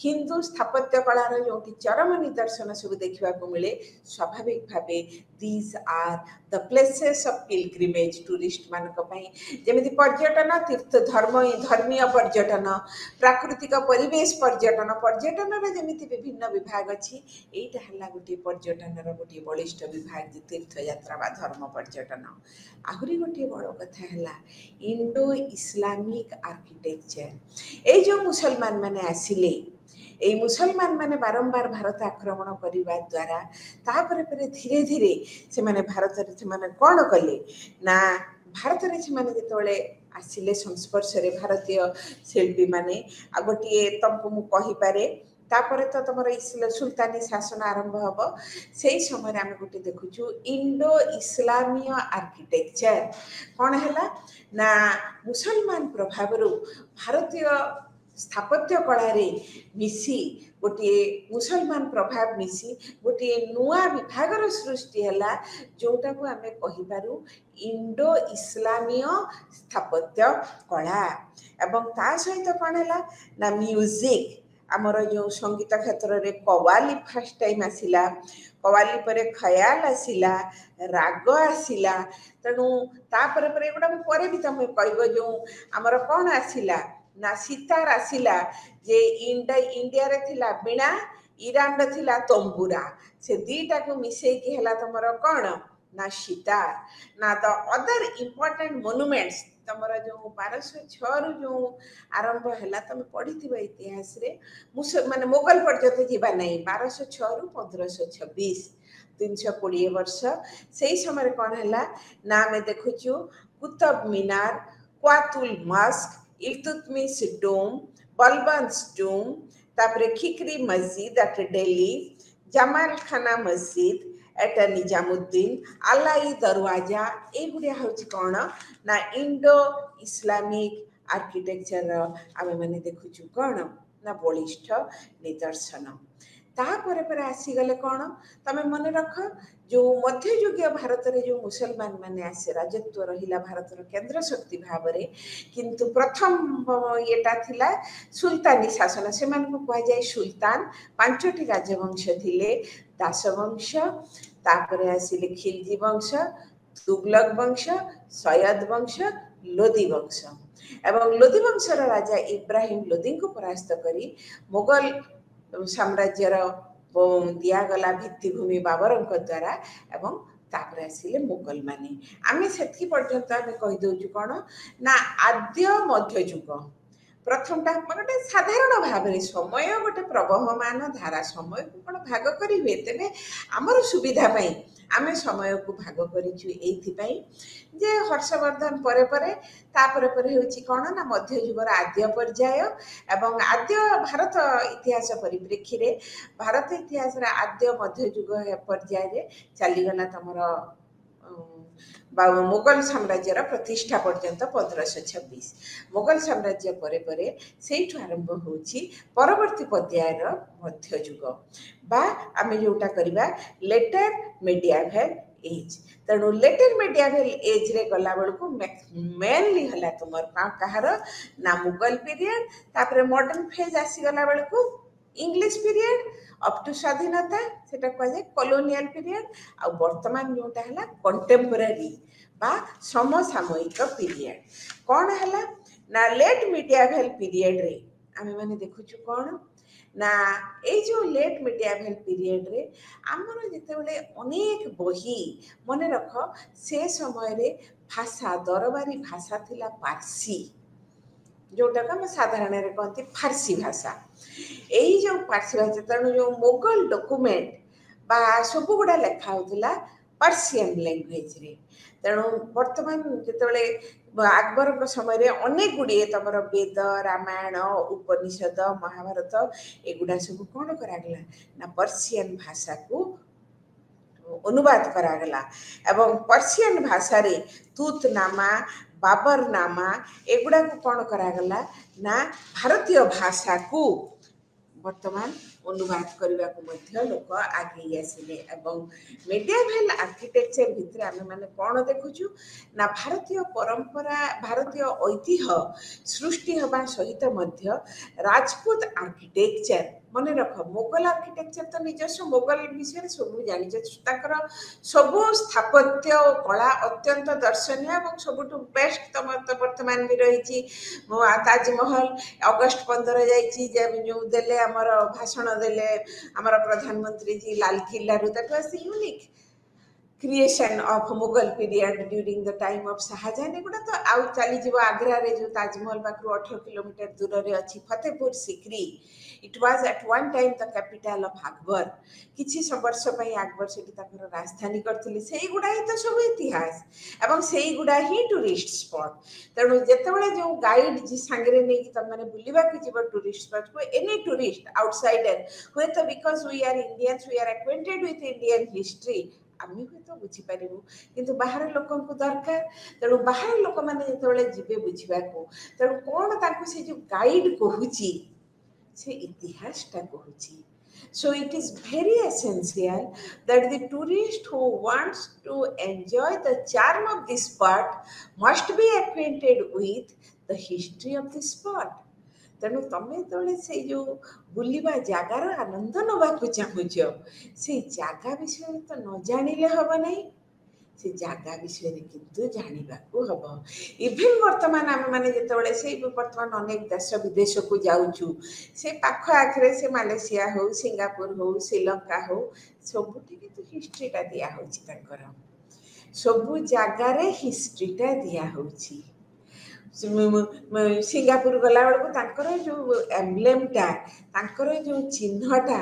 हिंदू स्थापत्य कलार जो चरम निदर्शन सब देखा मिले। स्वाभाविक भावे these are the places of pilgrimage tourist मानक पई जेमिति पर्यटन तीर्थ धर्मीय पर्यटन प्राकृतिक परिवेश पर्यटन पर्यटन जमीती विभिन्न विभाग अच्छी एटा हला गोटे पर्यटन गोटे बलिष्ठ विभाग तीर्थ यात्रा बा धर्म पर्यटन। आहुरी गोटे बड़ कथा है इंडो इस्लामिक आर्किटेक्चर। ये जो मुसलमान माने आसिले এই মুসলমান মানে বারম্বার ভারত আক্রমণ করিবা দ্বারা তারপরে পরে ধীরে ধীরে সেমানে ভারতরে সেমানে কোন কলে না ভারতরে সেমানে যেতବେଳେ আসিলে সংস্পর্শরে ভারতীয় শিল্পী মানে आ गोटे तुमको मु कहि पारे तापरे तो तुम सुल्तानी शासन आरंभ हम से समय आम गोटे देखुचु इंडो इस्लामीय आर्किटेक्चर कौन है ना मुसलमान प्रभाव भारतीय स्थापत्य कला मिसी गोटे मुसलमान प्रभाव मिसी गोटे नुआ विभागर सृष्टि है जोटा को आम कहीपरू इंडो इस्लामीय स्थापत्य कला। एवं ता सहित कौन है ना म्यूजिक आमर जो संगीत क्षेत्र में कवाली फर्स्ट टाइम आसिला कवाली पर खयाल आसिला राग आसिला तेणु तापर पर एगुड़ा पर भी तुम कह जो आमर कौन आसिला ना सितार आसिला जे इंडिया रे थिला बीणा ईरान रे थिला तंबुरा से दीटा को मिसेकी हला तुमर कौन ना सितार ना द अदर इम्पोर्टेंट मोनुमेंट्स तुमर जो 1206 रु जो आरंभ है तुम पढ़ी इतिहास रे माने मोगल पर्यंत जीवा नहीं 1206 रु 1526 320 वर्ष से समय कौन है ना आम देखुचु कुतुब मीनार क्वातुल मस्क इल्तुतमिश डोम बलबन्स डोम तापरे खिकरी मस्जिद एट दिल्ली जमाल खाना मस्जिद एट निजामुद्दीन अलाई दरवाजा एगुड़िया हूँ कौन ना इंडो इस्लामिक आर्किटेक्चर आम मैंने देखुचु कौन ना बलिष्ठ निदर्शन। तापर पर आसीगले कौन तमें मन रख जो मध्ययुगीय भारत रे जो मुसलमान माने आसे राजत्व रहिला भारत केंद्र शक्ति भाव में किंतु प्रथम येटा थिला सुल्तानी शासन से कह जाए सुल्तान 5टी राजवंश थिले दासवंश तापर आसिले खिलजी वंश तुगलक वंश सयद वंश लोदी वंश एवं लोदी वंशर राजा इब्राहिम लोदी को परास्त करी मुगल साम्राज्यर दिगला भित्तिभूमि बाबर द्वारा एवं तापर आसिले मुगल माने आमे सेति पर्यंत आमे कहि दउछु कोन ना आद्य मध्ययुग प्रथमटा गोटे साधारण भाव में समय गोटे प्रवहमान धारा समय को कौन भाग करेंगे तेरे आमर सुविधा आम समय को भाग करें जे हर्षवर्धन परे परे तापर परे होची कौन ना मध्ययुगर आद्य पर्याय एवं आद्य भारत इतिहास परिप्रेक्षी रे भारत इतिहास आद्य मध्ययुग पर्याय चलीगला तुमर मुगल साम्राज्यर प्रतिष्ठा पर्यंत 1526 मुगल साम्राज्य परे परे सेठु आरंभ होची परवर्ती पर्यायर मध्ययुग बा आमे जोटा करिबा लेटर मेडिएवल एज। तेणु लेटर मेडिएवल एज रे गला बेलू मेनली हला तुमर कहार ना मुगल पीरियड तापर मॉडर्न फेज आसी गला बेलू इंग्लिश पीरियड अप टू स्वाधीनता सेटा कह जाए कॉलोनियल पीरियड आ वर्तमान जोटा है कंटेम्पोरारी बा समसामयिक पीरियड कौन है ना लेट मिडिएवल पीरियड रे आमे माने देखुछु कौन ना ए जो लेट मिडिएवल पीरियड रे आमर जेतेबेले अनेक बही मने रख से समय रे भाषा दरबारी भाषा थिला पारसी जोटा का साधारण कहती फारसी भाषा यही जो फारसी भाषा तेणु जो मुगल डॉक्यूमेंट बा सब गुड़ा लेखा होता पर्सियन लैंग्वेज रे तेणु वर्तमान जिते अकबर समय अनेक गुड़े तुम वेद रामायण उपनिषद महाभारत एगुड़ा सब कौन करागला ना पर्सियन भाषा को अनुवाद करागला एवं पर्सियन भाषा रे तूतनामा बाबरनामा एगुड़ा को कौन करागला ना भारतीय भाषा को वर्तमान अनुवाद करने को लोक आगे आसिले एवं मेडिएवल आर्किटेक्चर भितर आम मैंने कौन देखुचु ना भारतीय परंपरा भारतीय ऐतिह्य सृष्टि हवा सहित मध्य राजपूत आर्किटेक्चर मन रख मोगल आर्किटेक्चर तो निजस्व मोगल विषय सब जानी सबू स्थापत्य और कला अत्यंत दर्शनीय और सबुठ बेस्ट तुम तो वर्तमान भी रही ताजमहल अगस्ट 15 जो देले आमर भाषण देले आमर प्रधानमंत्री ji Lal Qila that was the unique creation of Mughal period during the time of Shahjahan एगुड़ा तो आउ चली जीव आग्रा रे जो ताजमहल पाखु 18 किलोमीटर दूर रे अछि Fatehpur Sikri it was at one time the capital of Akbar किछि वर्ष पई अकबर सेठी ताकर राजधानी करथिले सेही गुडा ही तो सब इतिहास एवं सेही गुडा ही टूरिस्ट स्पॉट तेणु जेतेबेले जो गाइड जी सांगरे नै कि तम माने बुलिबा कि जीव टूरिस्ट स्पॉट को एनी टूरिस्ट आउटसाइडर हुए तो because we are Indians we are acquainted with Indian history आम तो बुझीपारू किंतु बाहर लोक दरकार तेणु बाहर लोक मैंने जो जीवे बुझा तेणु कौन ताकू से जो गाइड कहूँ से इतिहासटा कहूँ So it is very essential that the tourist who wants to enjoy the charm of this spot must be acquainted with the history of the spot. तेणु तुम जो से जो बुलवा जगार आनंद नवाक चाहूच से जगह विषय तो न जानिले हम नहीं से जगह विषय किंतु जानवा हम इभेन वर्तमान आम मैंने जिते से बर्तमान अनेक देश विदेश को जाऊँ से पाख आखिरे से मालेसिया हो सिंगापुर हो श्रीलंका हो सबुठी किंतु हिस्ट्रीटा दिहर सबू जगार हिस्ट्रीटा दिहर सिंगापुर गला बेलू जो एम्ब्लेमटा जो चिन्हटा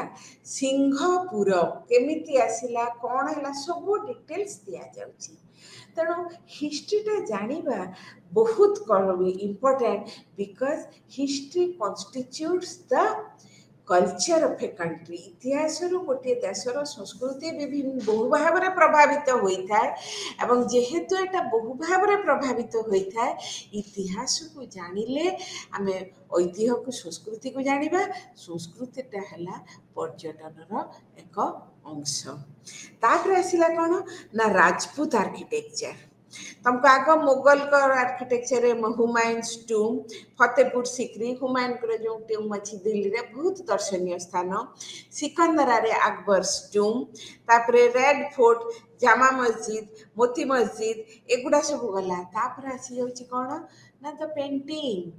सिंहपुर केमिति आसिला कौन है सब डिटेल्स दिया जाउची तेणु हिस्ट्रीटा जानिबा बहुत important because history constitutes the culture of a country इतिहास गोटे देशर संस्कृति विभिन्न बहु भाव में प्रभावित होता है एवं जेहेतु एटा बहु भाव में प्रभावित होता है इतिहास को जानिले आम ऐतिह्य को संस्कृति को जानिबा संस्कृतिटा है पर्यटन एक अंश तापर आसिला कौन ना राजपूत आर्किटेक्चर तुमको आग मुगल आर्किटेक्चर हुमायूंस टूम फतेहपुर सिकरी हुमायूं जो टूम अच्छी दिल्ली रे बहुत दर्शनीय स्थान सिकंदरा रे अकबर टूम तापर रेड फोर्ट जामा मस्जिद मोती मस्जिद एगुड़ा सब गला तापर आसी जाउची कौन ना the painting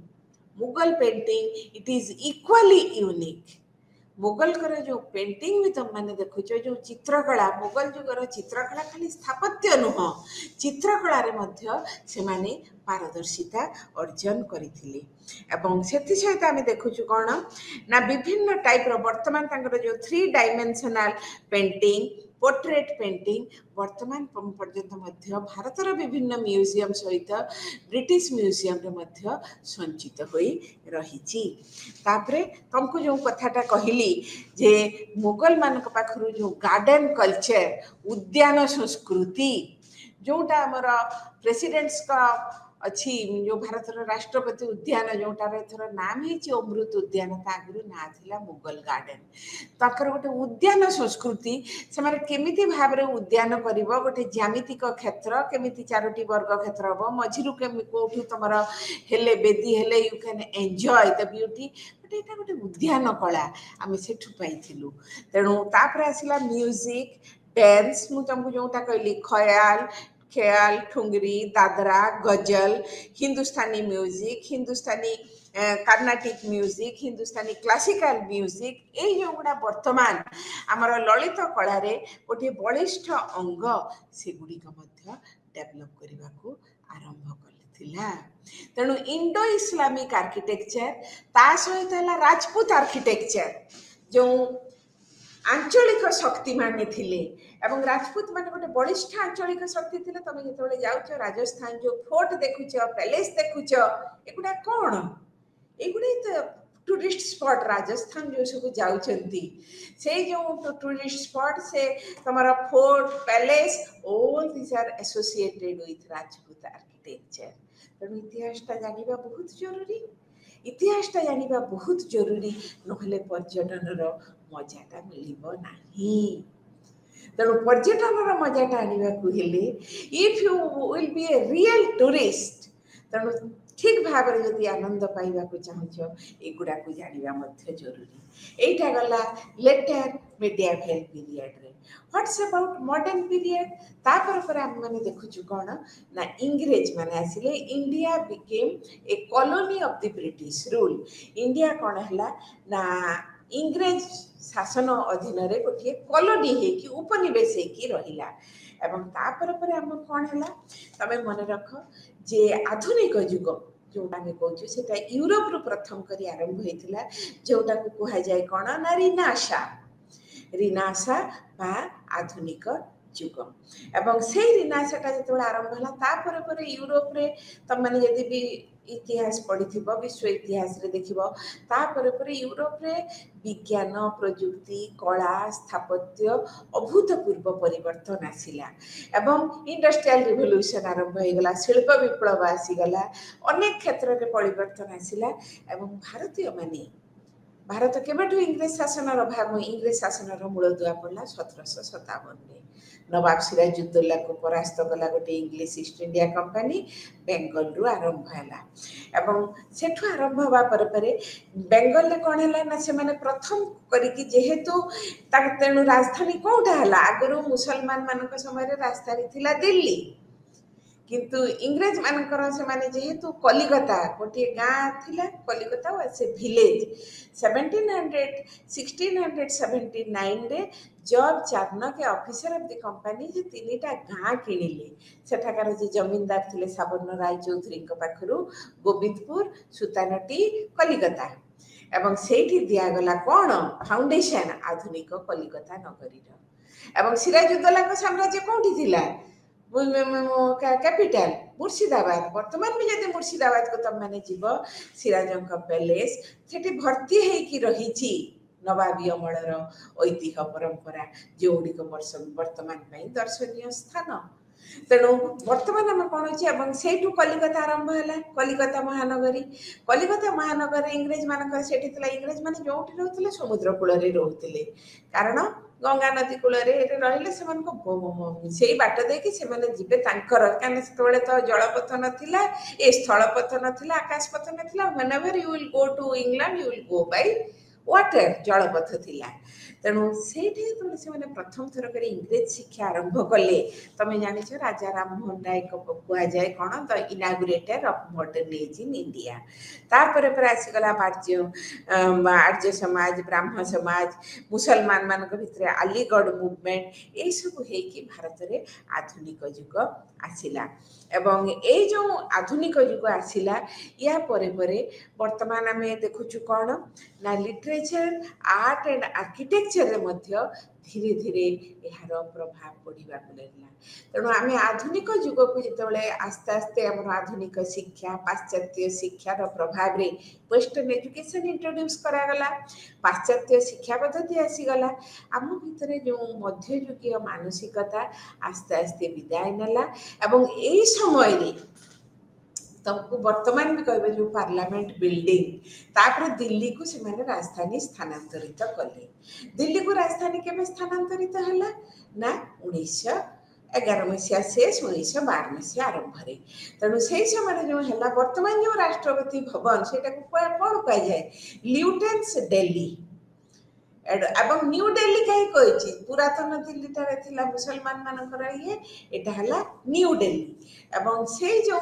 Mughal painting it is equally unique Mughal कर जो पेंटिंग भी तुम मैंने देखुच जो चित्रकला मुगल जुगर चित्रकला खाली स्थापत्य नुह चित्रकला से माने पारदर्शिता अर्जन करथिले एवं सेति सहित आम देखुचु कौन ना विभिन्न टाइप रो वर्तमान तांकर जो 3 डायमेंशनल पेंटिंग पोर्ट्रेट पेंटिंग वर्तमान पर्यंत मध्य भारतर विभिन्न म्यूजियम सहित ब्रिटिश म्यूजियम रे मध्य संचित होई रही तापरे तुमको जो कथाटा कहली जे मुगल मानक पाखरु जो गार्डन कल्चर उद्यान संस्कृति जोटा आमर प्रेसिडेंट्स का अच्छी जो भारत राष्ट्रपति उद्यान जोटार एथर नाम है अमृत उद्यान आगु ना थिला मुगल गार्डन ताकर गोटे उद्यान संस्कृति से केमिति भाव रे उद्यान करिवो गोटे ज्यामितिक क्षेत्र केमिति 4टी वर्ग क्षेत्र हो मझिरु कोठु तमर हेले बेदी हेले you can enjoy the beauty but एटा गोटे उद्यान कला आम सेठु पाइथिलु तेणु तापर आसिला म्यूजिक डांस मु तुमको जोटा कहली खयाल ख्याल ठुंगरी दादरा गजल हिंदुस्तानी म्यूजिक हिंदुस्तानी कर्नाटिक म्यूजिक हिंदुस्तानी क्लासिकल म्यूजिक ये जो गुड़ा वर्तमान आमर ललित कला रे गोटे बलिष्ठ अंग से गुड़िक डेभलप करने को आरंभ करथिला तेणु इंडो इस्लामिक आर्किटेक्चर ता सहित राजपूत आर्किटेक्चर जो आंचलिक शक्ति माने थिले एवं राजपूत माने गोटे बलिष्ठ आंचलिक शक्ति थिले। तमे जेतबेले जाउछ राजस्थान जो फोर्ट देखुछ पैलेस देखुछ एगुडा कोन एगुडे तो टूरिस्ट स्पॉट राजस्थान जो सब जाउछंती से जो टूरिस्ट स्पॉट से तमरा fort palace all this are associated with Rajput architecture. तेणु इतिहासटा जानिबा बहुत जरूरी इतिहासटा जानिबा बहुत जरूरी नहले पर्यटनर मजाटा मिलिबो नाही। तेणु पर्यटनर मजाटा आनिबाकू हेले if you will be a real tourist तेणु ठीक भाव में जदि आनंद पाइबाकू चाहुछ एगुड़ाक जानिबा मध्य जरूरी। एटा गला लेटर मेडिएवल पीरियड रे। व्हाट्स अबाउट मॉडर्न पीरियड तापर पर हम माने देखुछु कोन ना इंग्रेज माने आसिले India became a colony of the British rule. India कोन हला ना इंग्रेज शासन अधीन रे गोटे कॉलोनी हे कि उपनिवेश हे कि रहिला। एवं तापर पर हम कोन हला तमे मन रख जे आधुनिक युग जोटा आम कहूँ से यूरोप रु प्रथम करी आरंभ होता जोटा को कह जाए कौन ना रिनाशा रिनाशा बा आधुनिक युग। एवं से रिनाशाटा जो आरंभ है तापर पर यूरोप रे तुम मैंने जदि भी इतिहास पढ़ी विश्व इतिहास रे देखिब तापर पर यूरोप रे विज्ञान प्रजुक्ति कला स्थापत्य अभूतपूर्व परिवर्तन आसिला एवं इंडस्ट्रियल रिवोल्यूशन आरंभ हो गला शिल्प विप्लव आसीगला अनेक क्षेत्र में परिवर्तन आसिला। एवं भारतीय माने भारत केबेठू इंग्रेज शासन भाग इंग्रेज शासन मूलदुआ पड़ा 1757 नवाब सिराजुद्दौला को परास्त कला गोटे English east India company Bengal रु आरंभ है। एवं सेठू आरंभ हवा पर बेंगल रे कौन है ना से माने प्रथम करिकी जेहेतु तेणु राजधानी कौटा है आगु मुसलमान मान समय राजधानी थिला दिल्ली किंतु इंग्रेज मानकर से माने जेहेतु कलिकता गोटे गाँ थिला कलिकता से विलेज 1679 रे Job Charnock officer of the company जे तीनटा गाँ किणिले सेठाकार जे जमींदार थिले साबर्ण राय चौधरी पाखरु गोविंदपुर सुतानटी कलिकता एवं सेठी दियागला कौन फाउंडेशन आधुनिक कलिकता नगरी एवं सिराजुद्दौला साम्राज्य कौटी थिला कैपिटल मुर्शिदाबाद। वर्तमान भी जब मुर्शिदाबाद को तुम मैंने जीव सिराजंक पैलेस से भर्ती होगी रही नवाबी अमलर ऐतिह्य परंपरा जो गुड़िक वर्तमान दर्शनीय स्थान। तेणु वर्तमान आम कौन हो से कलिकता आरंभ है कलिकता महानगर इंग्रेज मान इंग्रेज मान जो रोते समुद्र कूल रोते कारण गंगा नदी कूल रही से बाट देखिए जीवे कहीं से तो जलपथ नाला ए स्थलपथ नाला आकाशपथ नाला whenever you will go to England you will go by water जलपथ थिला। तेणु से प्रथम थर कर इंग्रेज शिक्षा आरंभ कले तुम जान राजा राममोहन राय को कह जाए कौन the inaugurator of modernism in India. तापर पर आसीगला आर्य समाज ब्राह्मण समाज मुसलमान मान भितर अलीगढ़ मूवमेंट ये सब होगी भारत में आधुनिक युग आसिला। एवं ये जो आधुनिक युग आसिला या परे वर्तमान आम देखुचु कौन ना लिटरेचर आर्ट एंड आर्किटेक्चर मध्य धीरे धीरे यार प्रभाव पड़ा लगला। तेणु आम आधुनिक युग को जिते आस्ते आस्ते आम आधुनिक शिक्षा पाश्चात्य शिक्षार प्रभाव रे वेस्टर्न एजुकेशन इंट्रोड्यूस करागला पाश्चात्य शिक्षा पद्धति आसीगला आम भितर जो मध्ययुगीय मानसिकता आस्ते आस्ते विदाय नेला। एवं यही समय रे तुमको वर्तमान भी कह जो पार्लियामेंट बिल्डिंग तापर दिल्ली को से माने राजधानी स्थानांतरित कले। दिल्ली को राजधानी केवे स्थानांतरित है ना 1911 मसीहा शेष 1912 मसीहा आरंभ रे। तेणु से समय जो है वर्तमान जो राष्ट्रपति भवन से कौन कह जाए ल्यूटेंस दिल्ली एवं न्यू दिल्ली कहीं कही पुरातन दिल्ली था मुसलमान मानकर ये यहाँ न्यू दिल्ली एवं से जो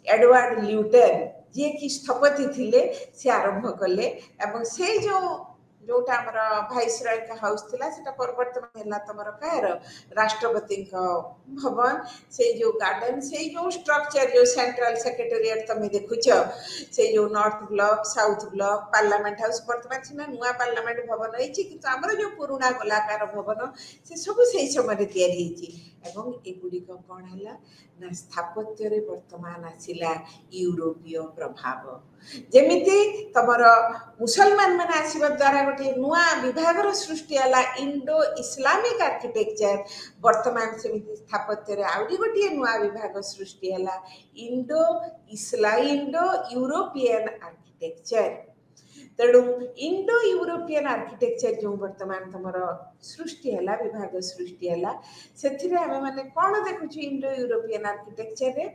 एडवर्ड ल्यूटन जी कि स्थपति थिले से आरंभ कले एवं से जो जोटा आमर भाइसरॉय का हाउस थिला सेटा परिवर्तन हैला तमर कार राष्ट्रपति भवन से जो गार्डन से जो स्ट्रक्चर जो सेंट्रल सेक्रेटेरिएट तमे देखुछ से जो north block south block parliament house वर्तमान सिना नुआ पार्लियामेंट भवन होइछि किंतु आमर जो पुराना गोलाकार भवन से सब सही समय तैयारी होइछि एवं एगुडी को कोन हैला ना स्थापत्य रे वर्तमान आसिला यूरोपीय प्रभाव जेमिति तमर मुसलमान माने आसीबा द्वारा गोटे नुआ विभागर सृष्टि हला इंडो इस्लामिक आर्किटेक्चर वर्तमान सेमिति स्थापत्य रे आउडी गोटे नुआ विभाग सृष्टि हला इंडो यूरोपियन आर्किटेक्चर तेणु इंडो यूरोपियन आर्किटेक्चर जो वर्तमान तमर सृष्टि हला विभाग सृष्टि हला सेथिरे आमे माने कोन देखुछु इंडो यूरोपियन आर्किटेक्चर रे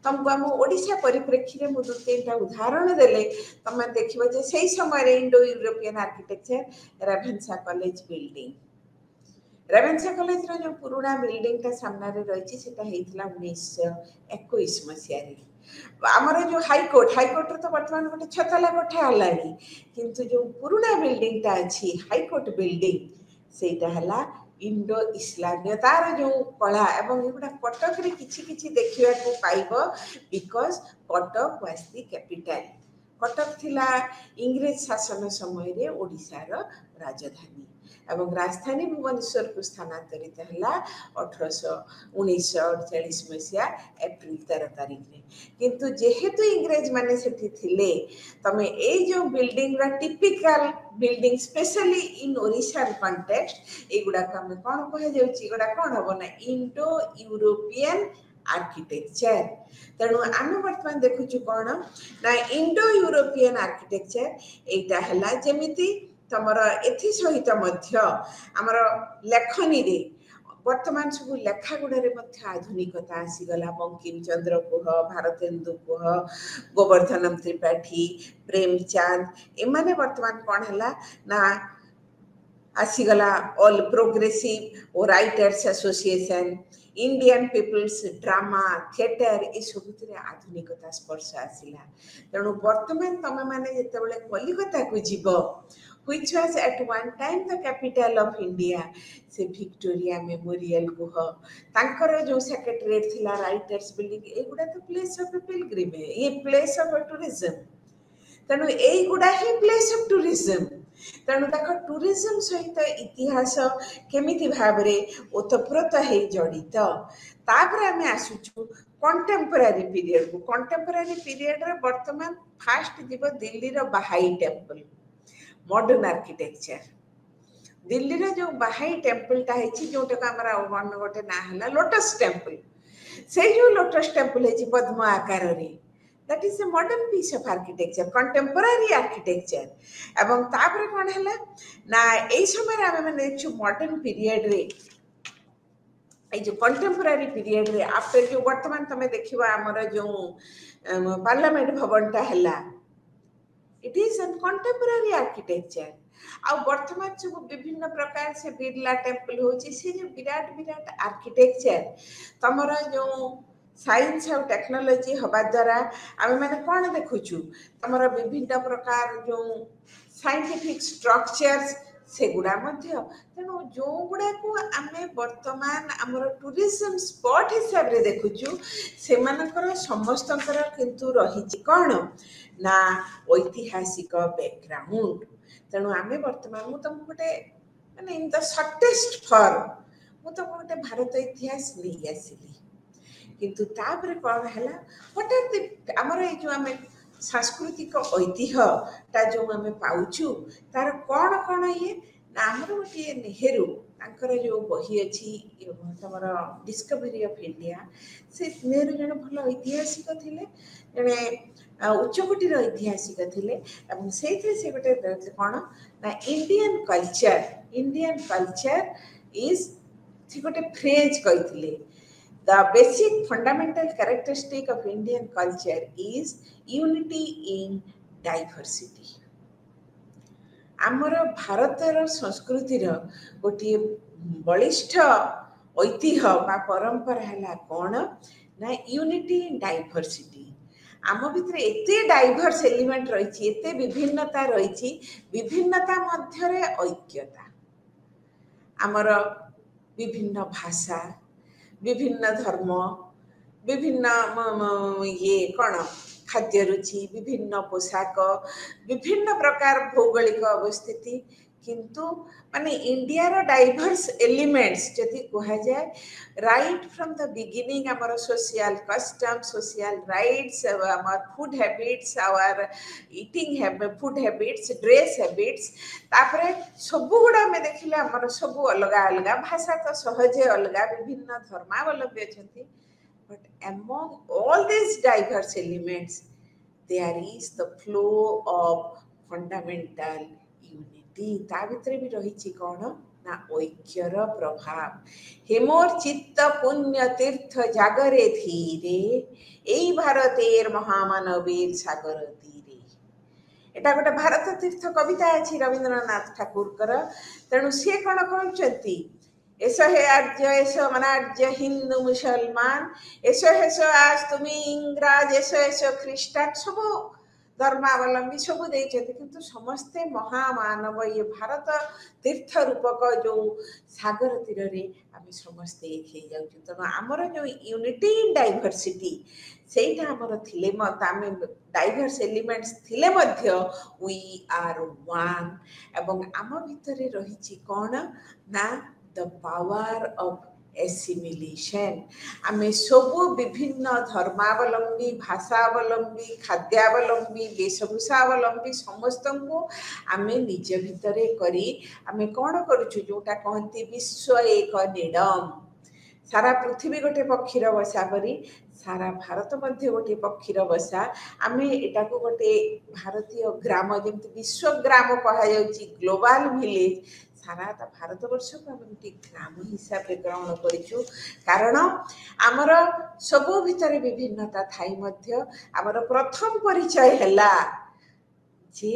तुमको हम ओडिशा परिप्रेक्षी रे मु दु तीनटा उदाहरण देले तमे देखिबो जे सेही समय रे Indo European architecture Ravenshaw college building Ravenshaw college रो जो पुराना बिल्डिंग ता सामने रे रहिछि सेटा हेइतला 1921 मसिया रे आमर जो हाईकोर्ट रे तो वर्तमान गोटे छतला कोठा हलानी किंतु जो पुराना बिल्डिंग ता अछि हाईकोर्ट बिल्डिंग सेटा हला इंडो इस्लामिक तार जो कला एवं एगुडा कटक रे किछि किछि देखिबा को पाइबो because Cuttack was the capital Cuttack थिला इंग्रेज शासन समय रे ओडिसा रो राजधानी एवं राजधानी भुवनेश्वर को स्थानांतरित हला 1948 मसिया एप्रिल 13 तारिख रे किंतु जेहेतु इंग्रेज माने सेठी थिले तमे ए जो बिल्डिंग रा typical building specially in Odisha context एगुडा को हम कोन कहे जाउची एगुडा कोन होबो ना इंडो यूरोपियन आर्किटेक्चर तेणु आम वर्तमान देखुछु कोन ना इंडो यूरोपियन आर्किटेक्चर एटा हला जेमिति तमर एथि सहित मध्य आमर लेखनी रे वर्तमान सब लेखा गुड़े मध्य आधुनिकता आसीगला बंकिम चंद्र कुह भारतेन्दु कुह गोवर्धनम त्रिपाठी प्रेमचंद एमाने वर्तमान कौन है ना आसीगला ऑल प्रोग्रेसिव और writers association Indian people's drama theatre ये सब आधुनिकता स्पर्श आसिला तेणु वर्तमान तुम मैंने जिते कलिकता को जीव which was at one time the capital of India से विक्टोरिया मेमोरियल गुह तांकर जो सेक्रेटरीट थिला राइटर्स बिल्डिंग एगुडा तो प्लेस ऑफ पिलग्रिमेज ये प्लेस ऑफ टूरिज्म तेणु एगुडा ही प्लेस ऑफ टूरिज्म तेणु देख टूरिज्म सहित इतिहास केमिति भाबरे ओतप्रोत है जड़ित तापर आमे आसुछु कंटेम्पररी पीरियड को कंटेम्पररी पीरियड रे वर्तमान फास्ट जीव दिल्ली रो बहाई टेम्पल मॉडर्न आर्किटेक्चर दिल्ली रे जो बहाई टेम्पल ता है जोटा का हमरा वन गोटे ना हला लोटस टेम्पल से जो लोटस टेम्पल है पद्म आकार रे that is a modern piece of architecture contemporary architecture एवं तापर कोन हला ना एई समय रे हम देखछु मॉडर्न पीरियड रे ए जो कंटेम्पररी पीरियड रे आफ्टर जो वर्तमान तमे देखिबा हमर जो पार्लियामेंट भवन ता हला it is an contemporary architecture आ वर्तमान सब विभिन्न प्रकार से बिरला टेम्पल होची से जो विराट विराट आर्किटेक्चर तमरा जो साइंस और टेक्नोलॉजी हवा द्वारा आम मैंने कौन देखुचु तमरा विभिन्न प्रकार जो साइंटिफिक स्ट्रक्चर्स सेगुड़ा मध्य तेणु जो गुड़ा को आमे वर्तमान आमर टूरिज्म स्पॉट हिसाब रे देखुचु से मानकर समस्तकर किंतु रही कौन ना ऐतिहासिक बैकग्राउंड तेणु आमे वर्तमान मु तुमको गोटे माने इन द शॉर्टेस्ट फॉर्म मु तुमको गोटे भारत इतिहास नहीं आसिली किंतु तापर कौन है व्हाट आमर ये जो आमे सांस्कृतिक ऐतिह्य ता जो आमे पाउछु तार कौन कौन ये ना आमर गोटे नेहरू तांकर जो बही अच्छी तमर डिस्कवरी ऑफ इंडिया से नेहरू जन भल ऐतिहासिक थिले जने उच्चकोटीर ऐतिहासिक थिले एवं सेथि से गोटे कौन ना इंडियन कल्चर इज गोटे phrase कहिथिले The basic fundamental characteristic of Indian culture is unity in diversity. आमर भारतर संस्कृतिर गोटे बलिष्ठ ऐतिह्य बा परंपरा है कौन ना यूनिटी इन डाइवर्सिटी आम भितर एते डाइवर्स एलिमेंट रही एते विभिन्नता रही विभिन्नता मध्य ऐक्यता आमर विभिन्न भाषा विभिन्न धर्म विभिन्न ये कौन खाद्य रुचि विभिन्न पोशाक विभिन्न प्रकार भौगोलिक अवस्थिति किंतु माने इंडिया रो डाइवर्स एलिमेंट्स जदि कहा जाए राइट फ्रॉम द बिगिनिंग आमर सोशल कस्टम सोशल राइट्स आमर food habits our eating food habits dress habits तापरे सब गुड़ा में देखिले आमर सब अलग अलग भाषा तो सहजे अलग विभिन्न धर्मावलंबी अछंती but among all these diverse elements there is the flow of fundamental unity ता भितर भी रही कौन ना ऐक्यर प्रभाव हेमोर चित्त पुण्य तीर्थ जागरे धीरे एई भारतेर महामानवीर सागर तीरे एटा गोटे भारत तीर्थ कविता अछि रवींद्रनाथ ठाकुर कर तेणु सी कौन कहते ऐसो है आर्य ऐसो मनार्य हिंदू मुसलमान ऐसो आज तुम्हें इंग्राज ऐसो ख्रीष्टान सब धर्मावलंबी सब देते किंतु समस्ते महामानव ये भारत तीर्थ रूपक जो सागर तीर आम समस्ते एक हो जाऊँ तेणु आमर जो यूनिटी इन डाइवर्सिटी सेटा आमर थिले आम डाइवर्स एलिमेंट्स थिले मध्य वी आर वन एवं आम भितर रही कौन ना the power of assimilation आमे सबु विभिन्न धर्मावलंबी भाषावलंबी खाद्यावलंबी वेशभूषावलंबी समस्त को आमे निज भितरे करी आमे कौन करूछु जोटा कहती विश्व एक निडम सारा पृथ्वी गोटे पक्षीर बसा करी सारा भारत मध्य गोटे पक्षीर बसा आमे एटा को गोटे भारतीय ग्राम जमती विश्व ग्राम कहा जाउची ग्लोबल विलेज सारा भारत वर्ष को आम गोटे ग्राम हिसाब से ग्रहण करूँ कारण आमर सबु भितर विभिन्नता थाई मध्य आमर प्रथम परिचय हैला जे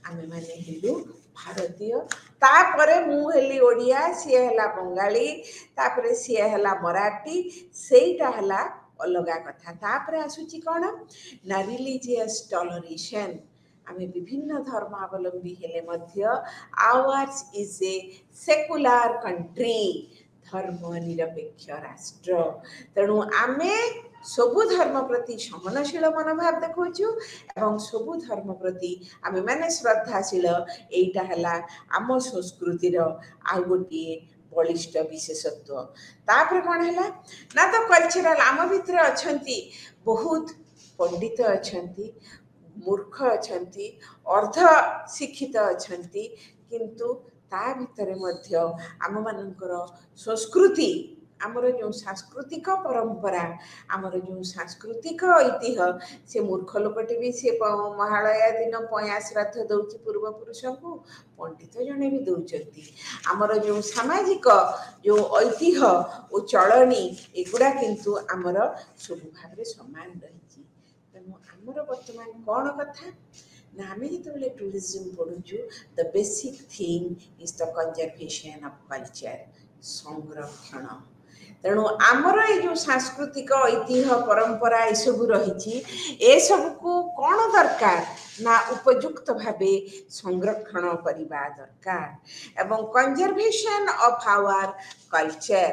आमे माने हेलु भारतीय तापरे मु हेली ओडिया सी हैला बंगाली तापरे सी हैला मराठी सेटा हैला अलगा कथा तापरे आसुची कौन ना रिलीजियस टॉलरेशन आमे विभिन्न धर्मावलंबी हेले मध्य ours is a secular country धर्म निरपेक्ष राष्ट्र तेणु आमे सबु धर्म प्रति सहनशील मनोभाव देखौछु एवं सबु धर्म प्रति आमे माने श्रद्धाशील एइटा हला आम संस्कृतिर आ गोटे बलिष्ठ विशेषत्व तापर कौन है ना तो कल्चरल आम भितर अछंती बहुत पंडित अछंती मूर्ख अछंती अर्ध शिक्षित अछंती किंतु ता भितर मध्य आम मानकर संस्कृति आमर जो सांस्कृतिक परंपरा आमर जो सांस्कृतिक ऐतिह्य से मूर्ख लोकटे भी से महालया दिन पया श्राद्ध दौची पूर्वपुरुष को पंडित जने भी दौरान आमर जो सामाजिक जो ऐतिह्य और चलनी एगुड़ा किंतु आमर सब भाव सामान रही तेणु आमर बर्तमान कौन कथा ना आम जो टूरिज्म पढ़ुचु the basic thing is the conservation of culture संरक्षण तेणु आमर ये जो सांस्कृतिक ऐतिह्य परंपरा ये सब रही ए सब को कौन दरकार ना उपयुक्त भावे संरक्षण करने दरकार एवं कंजर्वेशन ऑफ आवर कल्चर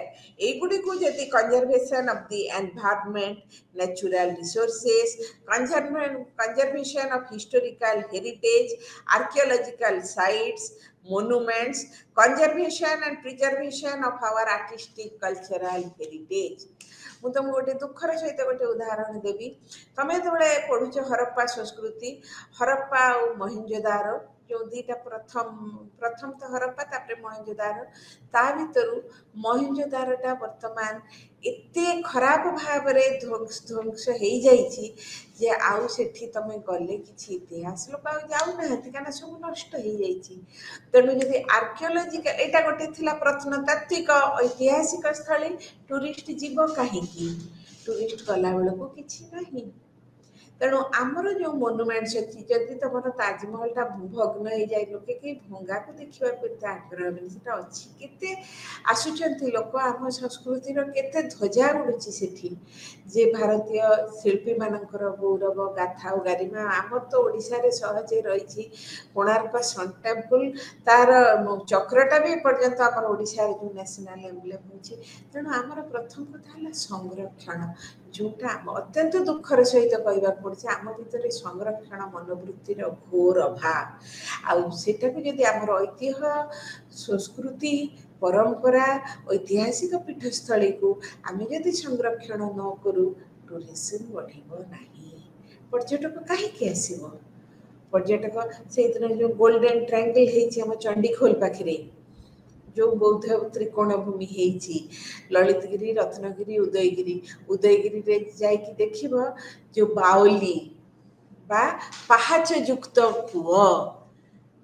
एगुड़ी को जदि conservation of the environment natural resources conservation of historical heritage archaeological sites monuments conservation and preservation of our artistic cultural heritage मु तुम गोटे दुखर सहित गोटे उदाहरण देवी तमें जो पढ़ुच हरप्पा संस्कृति हरप्पा और मोहेंजोदारो जो दीटा प्रथम तो हरप्पा तापरे मोहेंजोदारो ता भितर मोहेंजोदारोटा वर्तमान एते खराब भाव में ध्वंस हो जाइए जे आउ सेठी तमे गले किछि इतिहास लोक आ जाऊ नाहंती काना सब नष्ट हो जाइए तेणु जदि आर्कियोलॉजिकल एटा गोटे थिला प्रत्नतात्विक ऐतिहासिक स्थली टूरिस्ट जीव कहीं टूरिस्ट गला बेलू किछि नहीं तेणु आमर जो मोनुमेंट्स अच्छी जदि तुम ताजमहलटा भग्न हो जाए लोके कहीं भंगा को देखा आग्रह से अच्छी के आसुंच लोक आम संस्कृतिर केते ध्वजा उड़ुची सेठी जे भारतीय शिल्पी मानकर गौरव गाथा और गारिमा आमर तो ओडिशा रे सहजे रही कोणार्क सन टेम्पल तार चक्रटा भी पर्यंत आम ओडिशा रे जो नेशनल एम्ब्लेम होची तेणु आमर प्रथम कथा संरक्षण जोटा अत्यंत दुखर सहित कहवा पड़े आम भितर संरक्षण मनोवृत्तिर घोर अभाव आटा को जब आम ऐतिह्य संस्कृति परंपरा ऐतिहासिक पीठस्थली को आम जदि संरक्षण न करूँ टूरिज्म बढ़ ना पर्यटक कहीं आसब पर्यटक से जो गोल्डन ट्रायंगल है चंडीखोल पाखे जो बौद्ध त्रिकोण भूमि है ललितगिरी रत्नगिरी उदयगिरी रे जाइकी देखिब जो बाउली बा पहाच युक्त कूଅ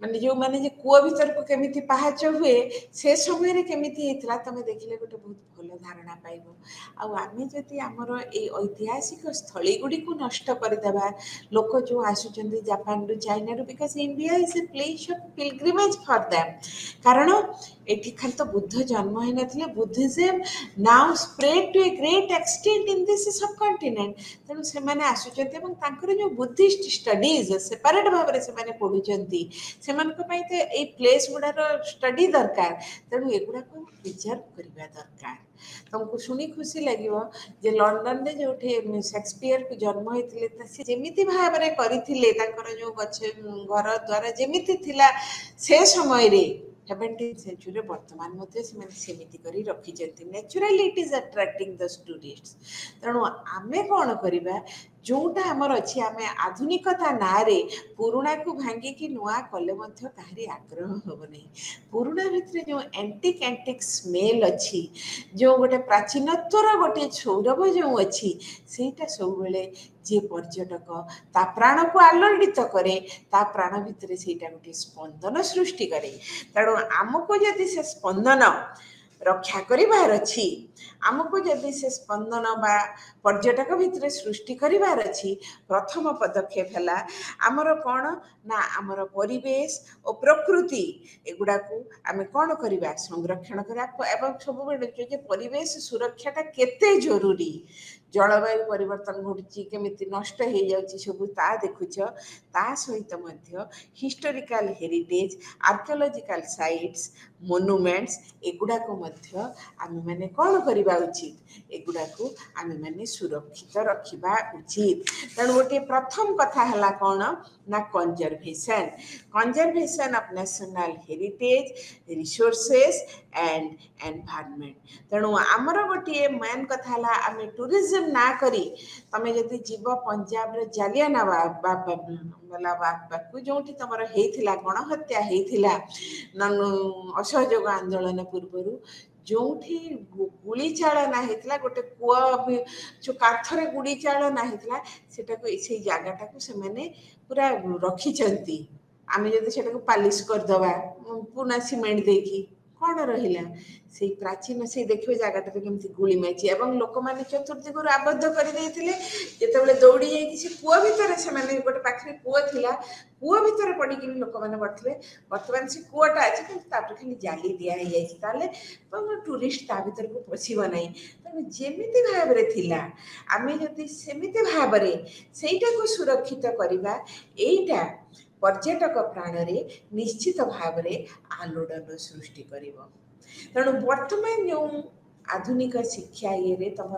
माने जो माने जे कूଅ भीतर को केमिति पहाच हुए से समय रे केमिति हेतला तमे देखिले गोटे बहुत भल धारणा पाइबो आमे जदि आमर ए ऐतिहासिक स्थली गुडी को नष्ट कर देबा लोक जो आसुचंदी जापान रु चाइना रु because India is a place of pilgrimage for them कारण एठी खाली तो बुद्ध जन्म है नथिले Buddhism now spread to a great extent in this subcontinent तेणु से माने आसुचंती एवं तांकर जो बुद्धिस्ट स्टडीज सेपरेट भाव रे से माने पढुचंती सेमानक पई ते ए प्लेस गुडार स्टडी दरकार तेणु एगुडा को प्रिजर्व करबा दरकार तुमको शुणी खुशी लगे जे लंडन रे जो शेक्सपियर को जन्म होते से जमीती भाव में करथिले तांकर जो घर द्वारा जमीती थिला से समय रे 17th century वर्तमान मध्य सेमिति करी रखी naturally it is attracting the tourists तेणु आमे कौन करवा जोटा आमर अच्छी आम आधुनिकता ना रे पुराणा को भांगिकी नुआ कले कहारी आग्रह हम नहीं पुराणा भितर जो एंटिक स्मेल अच्छी जो गोटे प्राचीनत्वर गोटे सौरभ जो अच्छी सेटा सब बेले जे पर्यटक ता प्राण को आलोड़ित करे ता प्राण भितर सेटा गोटे स्पंदन सृष्टि करे तेणु आमको जदि से स्पंदन रक्षा करिवार अछि आमको जदि से स्पंदन बा पर्यटक भितर सृष्टि करिवार अछि प्रथम पदक्षेप है आमर कौन ना आमर परिवेश और प्रकृति एगुड़ा को आम कौन करवा संरक्षण करा एवं सब परिवेश सुरक्षाटा केते जरूरी जलवायु परिवर्तन घटी केमिति नष्ट हो जाउछि सब ता देखुछ ता सहित मध्य historical heritage archaeological sites monuments एगुड़ा को मध्य आम मैंने कौन करवा उचित एगुड़ा को आम मैंने सुरक्षित रखा उचित तेणु गोटे प्रथम कथा है कौन ना conservation of national heritage resources and environment तेणु आमर गोटे मेन कथा है आम टूरिज्म ना करी तमें जदि जीव पंजाब रे जालियानवालाबाग जो तुम होता गणहत्या होता असहयोग आंदोलन पूर्वर जो गुड़ी चालना होता गोटे कूआ जो काठरे गुड़ी चालना होता से जगटा को से पूरा रखी आम जब पालिश करदे पुना सीमेंट देकी कौन रहा से प्राचीन से देखिए जगटा केमती गुली माची एवं लोक मैंने चतुर्दिगुर आबद्ध करदे जिते दौड़ी जाइए कूआ भितर से गोटे पाखे कूआ थिला कूआ भितर पड़ी लोक मैंने बढ़ते बर्तमान से कूआटा अच्छे कि खाली जाली दिखाई टूरिस्ट ता भर को पशब ना तेणु जमी भाव में आम जदि सेमिति भाव को सुरक्षित करवा यहीटा पर्यटक प्राण रे निश्चित भाव में आलोड़न सृष्टि करिवो तेणु वर्तमान जो आधुनिक शिक्षा ये तुम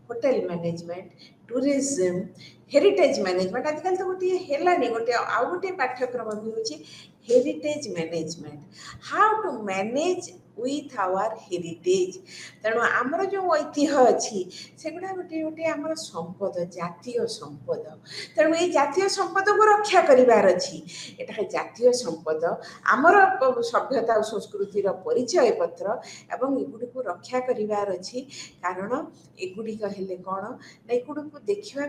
hotel management tourism heritage management आजकल तो गोटे है गोटे आउ गोटे पाठ्यक्रम भी होची heritage management how to manage with our heritage तेणु आमर जो ऐतिह्य अच्छी सेगुड़ा गोटे गोटे आमर संपद जातीय संपद तेणु ये जातीय संपद को रक्षा करिवार अच्छी एटा जातीय संपद आमर सभ्यता और संस्कृतिर परिचय पत्र एवं एगुड़ी को रक्षा करिवार अच्छी कारण एगुड़िक हेले कौन ना एगुड़ी को देखा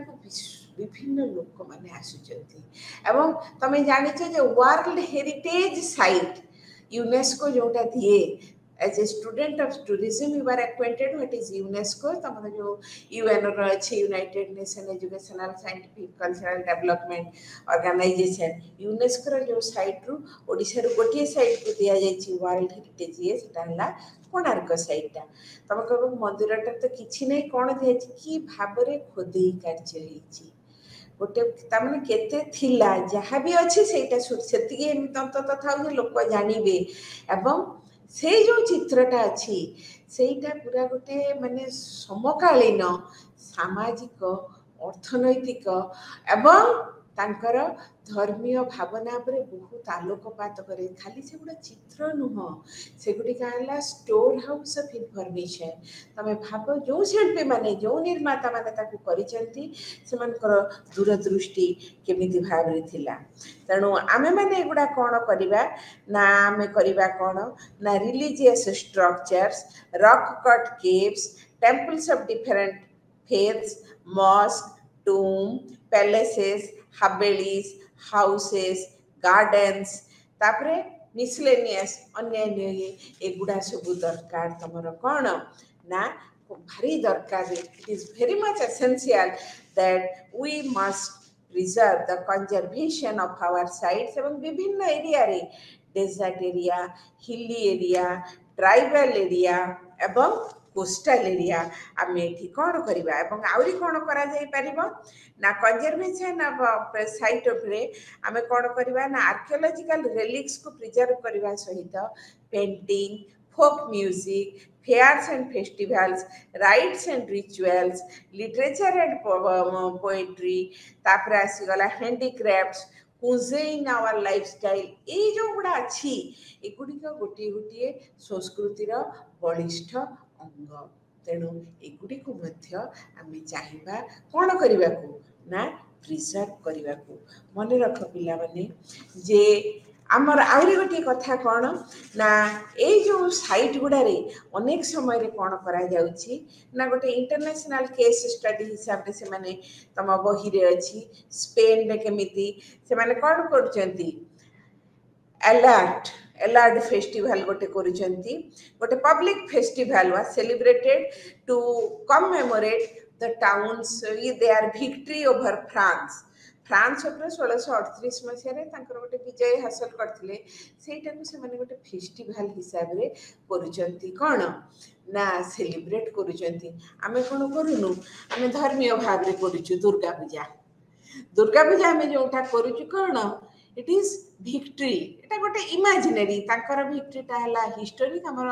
विभिन्न लोक मैंने आसुचंती एवं तमें जानिଛ जे वर्ल्ड हेरिटेज साइट यूनेस्को जोटा दिए as a student of tourism, you are acquainted what is UNESCO. तमर जो UN रो अच्छे United Nation Educational, Scientific, Cultural Development Organization UNESCO रो जो साइट रू ओडिशा रो गोटिए साइट को दिया जायछि वर्ल्ड हेरिटेज ये सेटा हला कोणार्क साइट तम कहबो मंदिरटा तो किछि नै कोन दियछि कि भाबरे खोदेई कार्य हेछि गोटे तामने केते थिला जहाँ भी अच्छी सेटा सेतिके अंतत थाउ जे लोक जानिबे एवं से जो चित्रटा अच्छी सेटा पूरा गोटे माने समकालीन सामाजिक अर्थनैतिक एवं तांकर धर्मीय भावना पर बहुत आलोकपात करे खाली से गुड़ा चित्र नुह से गुड़िका स्टोर हाउस ऑफ इनफॉरमेशन तमे भाव जो शिल्पी माने जो निर्माता माने ताकू करिसेंती सेमानकर दूरदृष्टि केमिति भाबरे थिला तेणु आमे माने एगुड़ा कोन करिबा ना आमे करिबा कोन ना religious structures rock cut caves temples of different faiths mosque tomb palaces havelis houses gardens तापरे मिसलेनियस अन्य एगुड़ा सब दरकार तमर कौन ना भारी दरकार it is very much essential that we must preserve the conservation of our sites एवं विभिन्न एरिया रे desert area hilly area tribal area एवं कोस्टल एरिया आम ये कौन करवा एवं आउरी कौन करा जाई परिबो ना कंजर्वेशन ऑफ साइट उपरे आमे कौन करवा ना आर्कियोलॉजिकल रेलिक्स को प्रिजर्व करवा सहित painting folk music fairs and festivals rites and rituals literature and poetry तापरे आसी गला handicrafts cuisine our lifestyle ए जो गुड़ा अच्छी एगुड़ी का गोटे गोटे संस्कृतिर बलिष्ठ अंग तेणु एगुड़ी को मध्य आमे चाहिबा कोन करिबा को ना प्रिजर्व करिबा को मन रख पिला माने जे आमर आउरी गोटे कथा कौन ना ये जो साइट गुड़ा रे अनेक समय रे कौन करा जाउछि ना गोटे इंटरनेशनल केस स्टडी हिसाब से माने तम बही रे अछि स्पेन रे केमिति से माने कौन करचंती एलार्ड फेस्टिवल गोटे करूचंती गोटे public festival was celebrated to commemorate the towns their victory over France France उपर 1638 मसीह गोटे विजय हासिल करते से गोटे फेस्टिवल हिसाब से करुचंती कौन ना सेलिब्रेट करुचंती आमे कौन करूनु आमे धर्मीय भाव में करूचु दुर्गा पूजा आमे जोटा करूचु कौन इट इज विक्ट्री एटा गोटे इमेजिनरी तांकर विक्ट्रीटा हला हिस्टोरिक हमर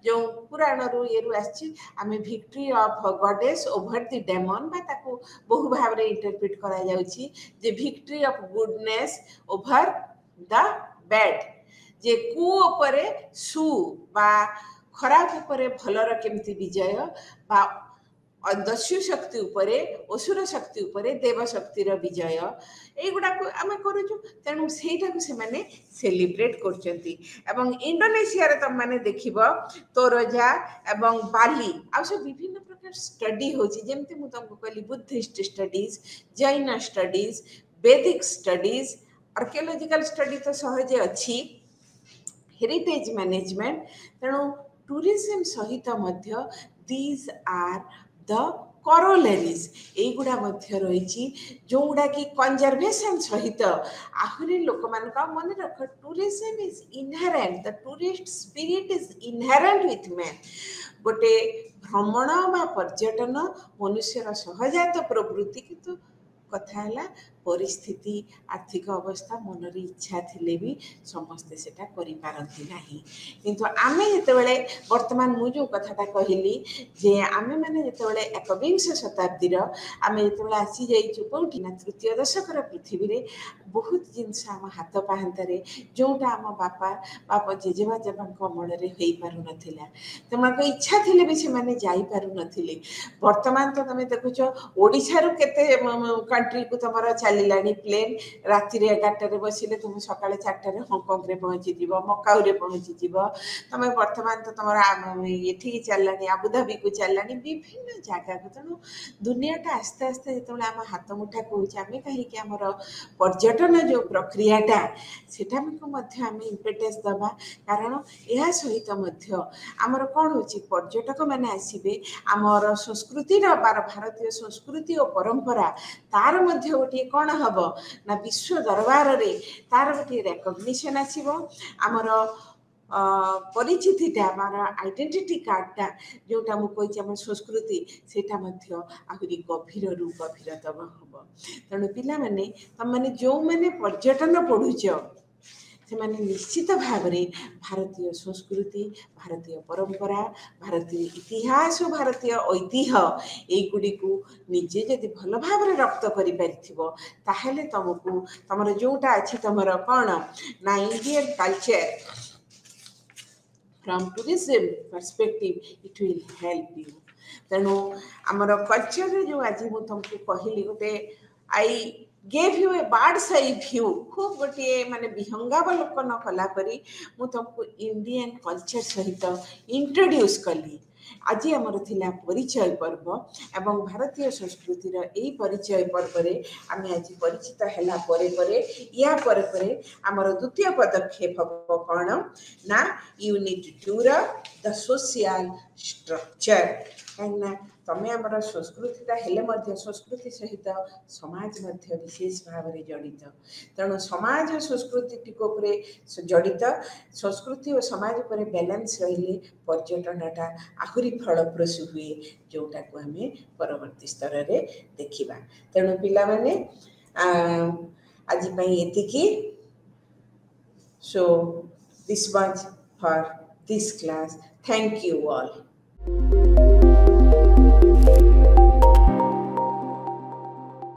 जो पुराण रु ये रु आछि आमे victory of goddess over the demon बा ताको बहु भाव रे इंटरप्रेट करा जाउछि जे victory of goodness over the bad जे कु ऊपर सु बा खराब ऊपर भलर केमती विजय बा दस्यु शक्ति उपरे असुर शक्ति उपरे देव शक्तिर विजय एगुड़ा को आम करूँ तेणु सेटा को से सेलिब्रेट करचंती एवं इंडोनेशिया रे तुम माने देखिबो तोरजा एवं बाली आ सब विभिन्न प्रकार स्टडी होची जेमते मु तुमको कहली बुद्धिस्ट स्टडीज जैन स्टडीज वैदिक स्टडीज आर्कियोलॉजिकल स्टडी तो सहजे अच्छी हेरिटेज मैनेजमेंट तेणु टूरिज्म सहित मध्य दीज आर द करोलरीज एगुड़ा मध्य रही जो गुड़ा कि कंजर्वेशन सहित आहुरी लोक मान मन रख tourism is inherent the tourist spirit is inherent with man गोटे भ्रमण बा पर्यटन मनुष्यर सहजात प्रवृत्ति किंतु कथा है परिस्थिति आर्थिक अवस्था मनर इच्छा थिले भी समस्ते सेटा करि पारंती नाही किंतु आमे जेतेबेले वर्तमान मु जो कथाटा कहली जे आमे माने जेतेबेले एकविंश शताब्दी रो आमे जेतेबेले आसी जाइछु कोठी ना तृतीय दशक रो पृथ्वी रे बहुत जिंस आम हाथ पाहंतारे जोटा आम बापा जेजेबा जबांक अमल रे होई पारु नथिला तमको इच्छा थिले भी से माने जाई पारु नथिले वर्तमान तो तमे देखुछो ओडिसा रो केते कंट्री को तमरा चलिलानी प्लेन राति 11 बसिले तुम सकाळे 4 हांगकांग रे पहुंची जीव मकाऊ रे पहुंची जीव तुम वर्तमान तो तुम ये चललानी आबुधाबी को चललानी विभिन्न जगह को तेणु दुनियाटा आस्ते आस्ते जो आम हाथ मुठा कहे आम कहीं आमर पर्यटन जो प्रक्रियाटा सेटा आम इम्पेटेस दबा कारण यह सहित आमर कौन हो पर्यटक मैंने आसबे आमर संस्कृति भारतीय संस्कृति और परंपरा तार मध्य गोटे कौन हम ना विश्व दरबार रे तार गोटे रेकग्निशन आसब आमर परिचितिटा आमर आइडेंटिटी कार्डटा जोटा मुझे आम संस्कृति सेटा आहरी गभीर रु गभीरतम हम तेणु पिला माने तुम मैंने जो मैंने पर्यटन पढ़ुच से माने निश्चित भाव में भारतीय संस्कृति भारतीय परंपरा भारतीय इतिहास भारतीय ऐतिह्य यगुड़ी को निजे जदि भल भाव में रक्त कर तुमको तुम जोटा अच्छी तुम कौन ना Indian culture from tourism perspective it will help you तेणु आमर कल्चर जो आज मुझे तुमको कहली गोटे I gave U A birds eye view खूब गोटे माने विहंगावलोकन कला परी मु तुमको इंडियन कल्चर सहित इंट्रोड्यूस कली आज आमर थिला परिचय पर्व एवं भारतीय संस्कृतिर यही परिचय पर्व रे आम आज परिचित हैला परे परे या परे परे आमर द्वितीय पदक्षेप हम कौन ना यूनिट 2 द सोशल स्ट्रक्चर कहीं तमें आमर संस्कृतिटा हेले संस्कृति सहित समाज विशेष भाव में जड़ित तेणु समाज और संस्कृति जड़ित संस्कृति और समाज पर बैलेंस रही पर्यटनटा आहरी फलप्रसू हुए जोटा को आम परवर्ती स्तर में देखा तेणु पिला माने आज एतिकी so this was for this class thank you all.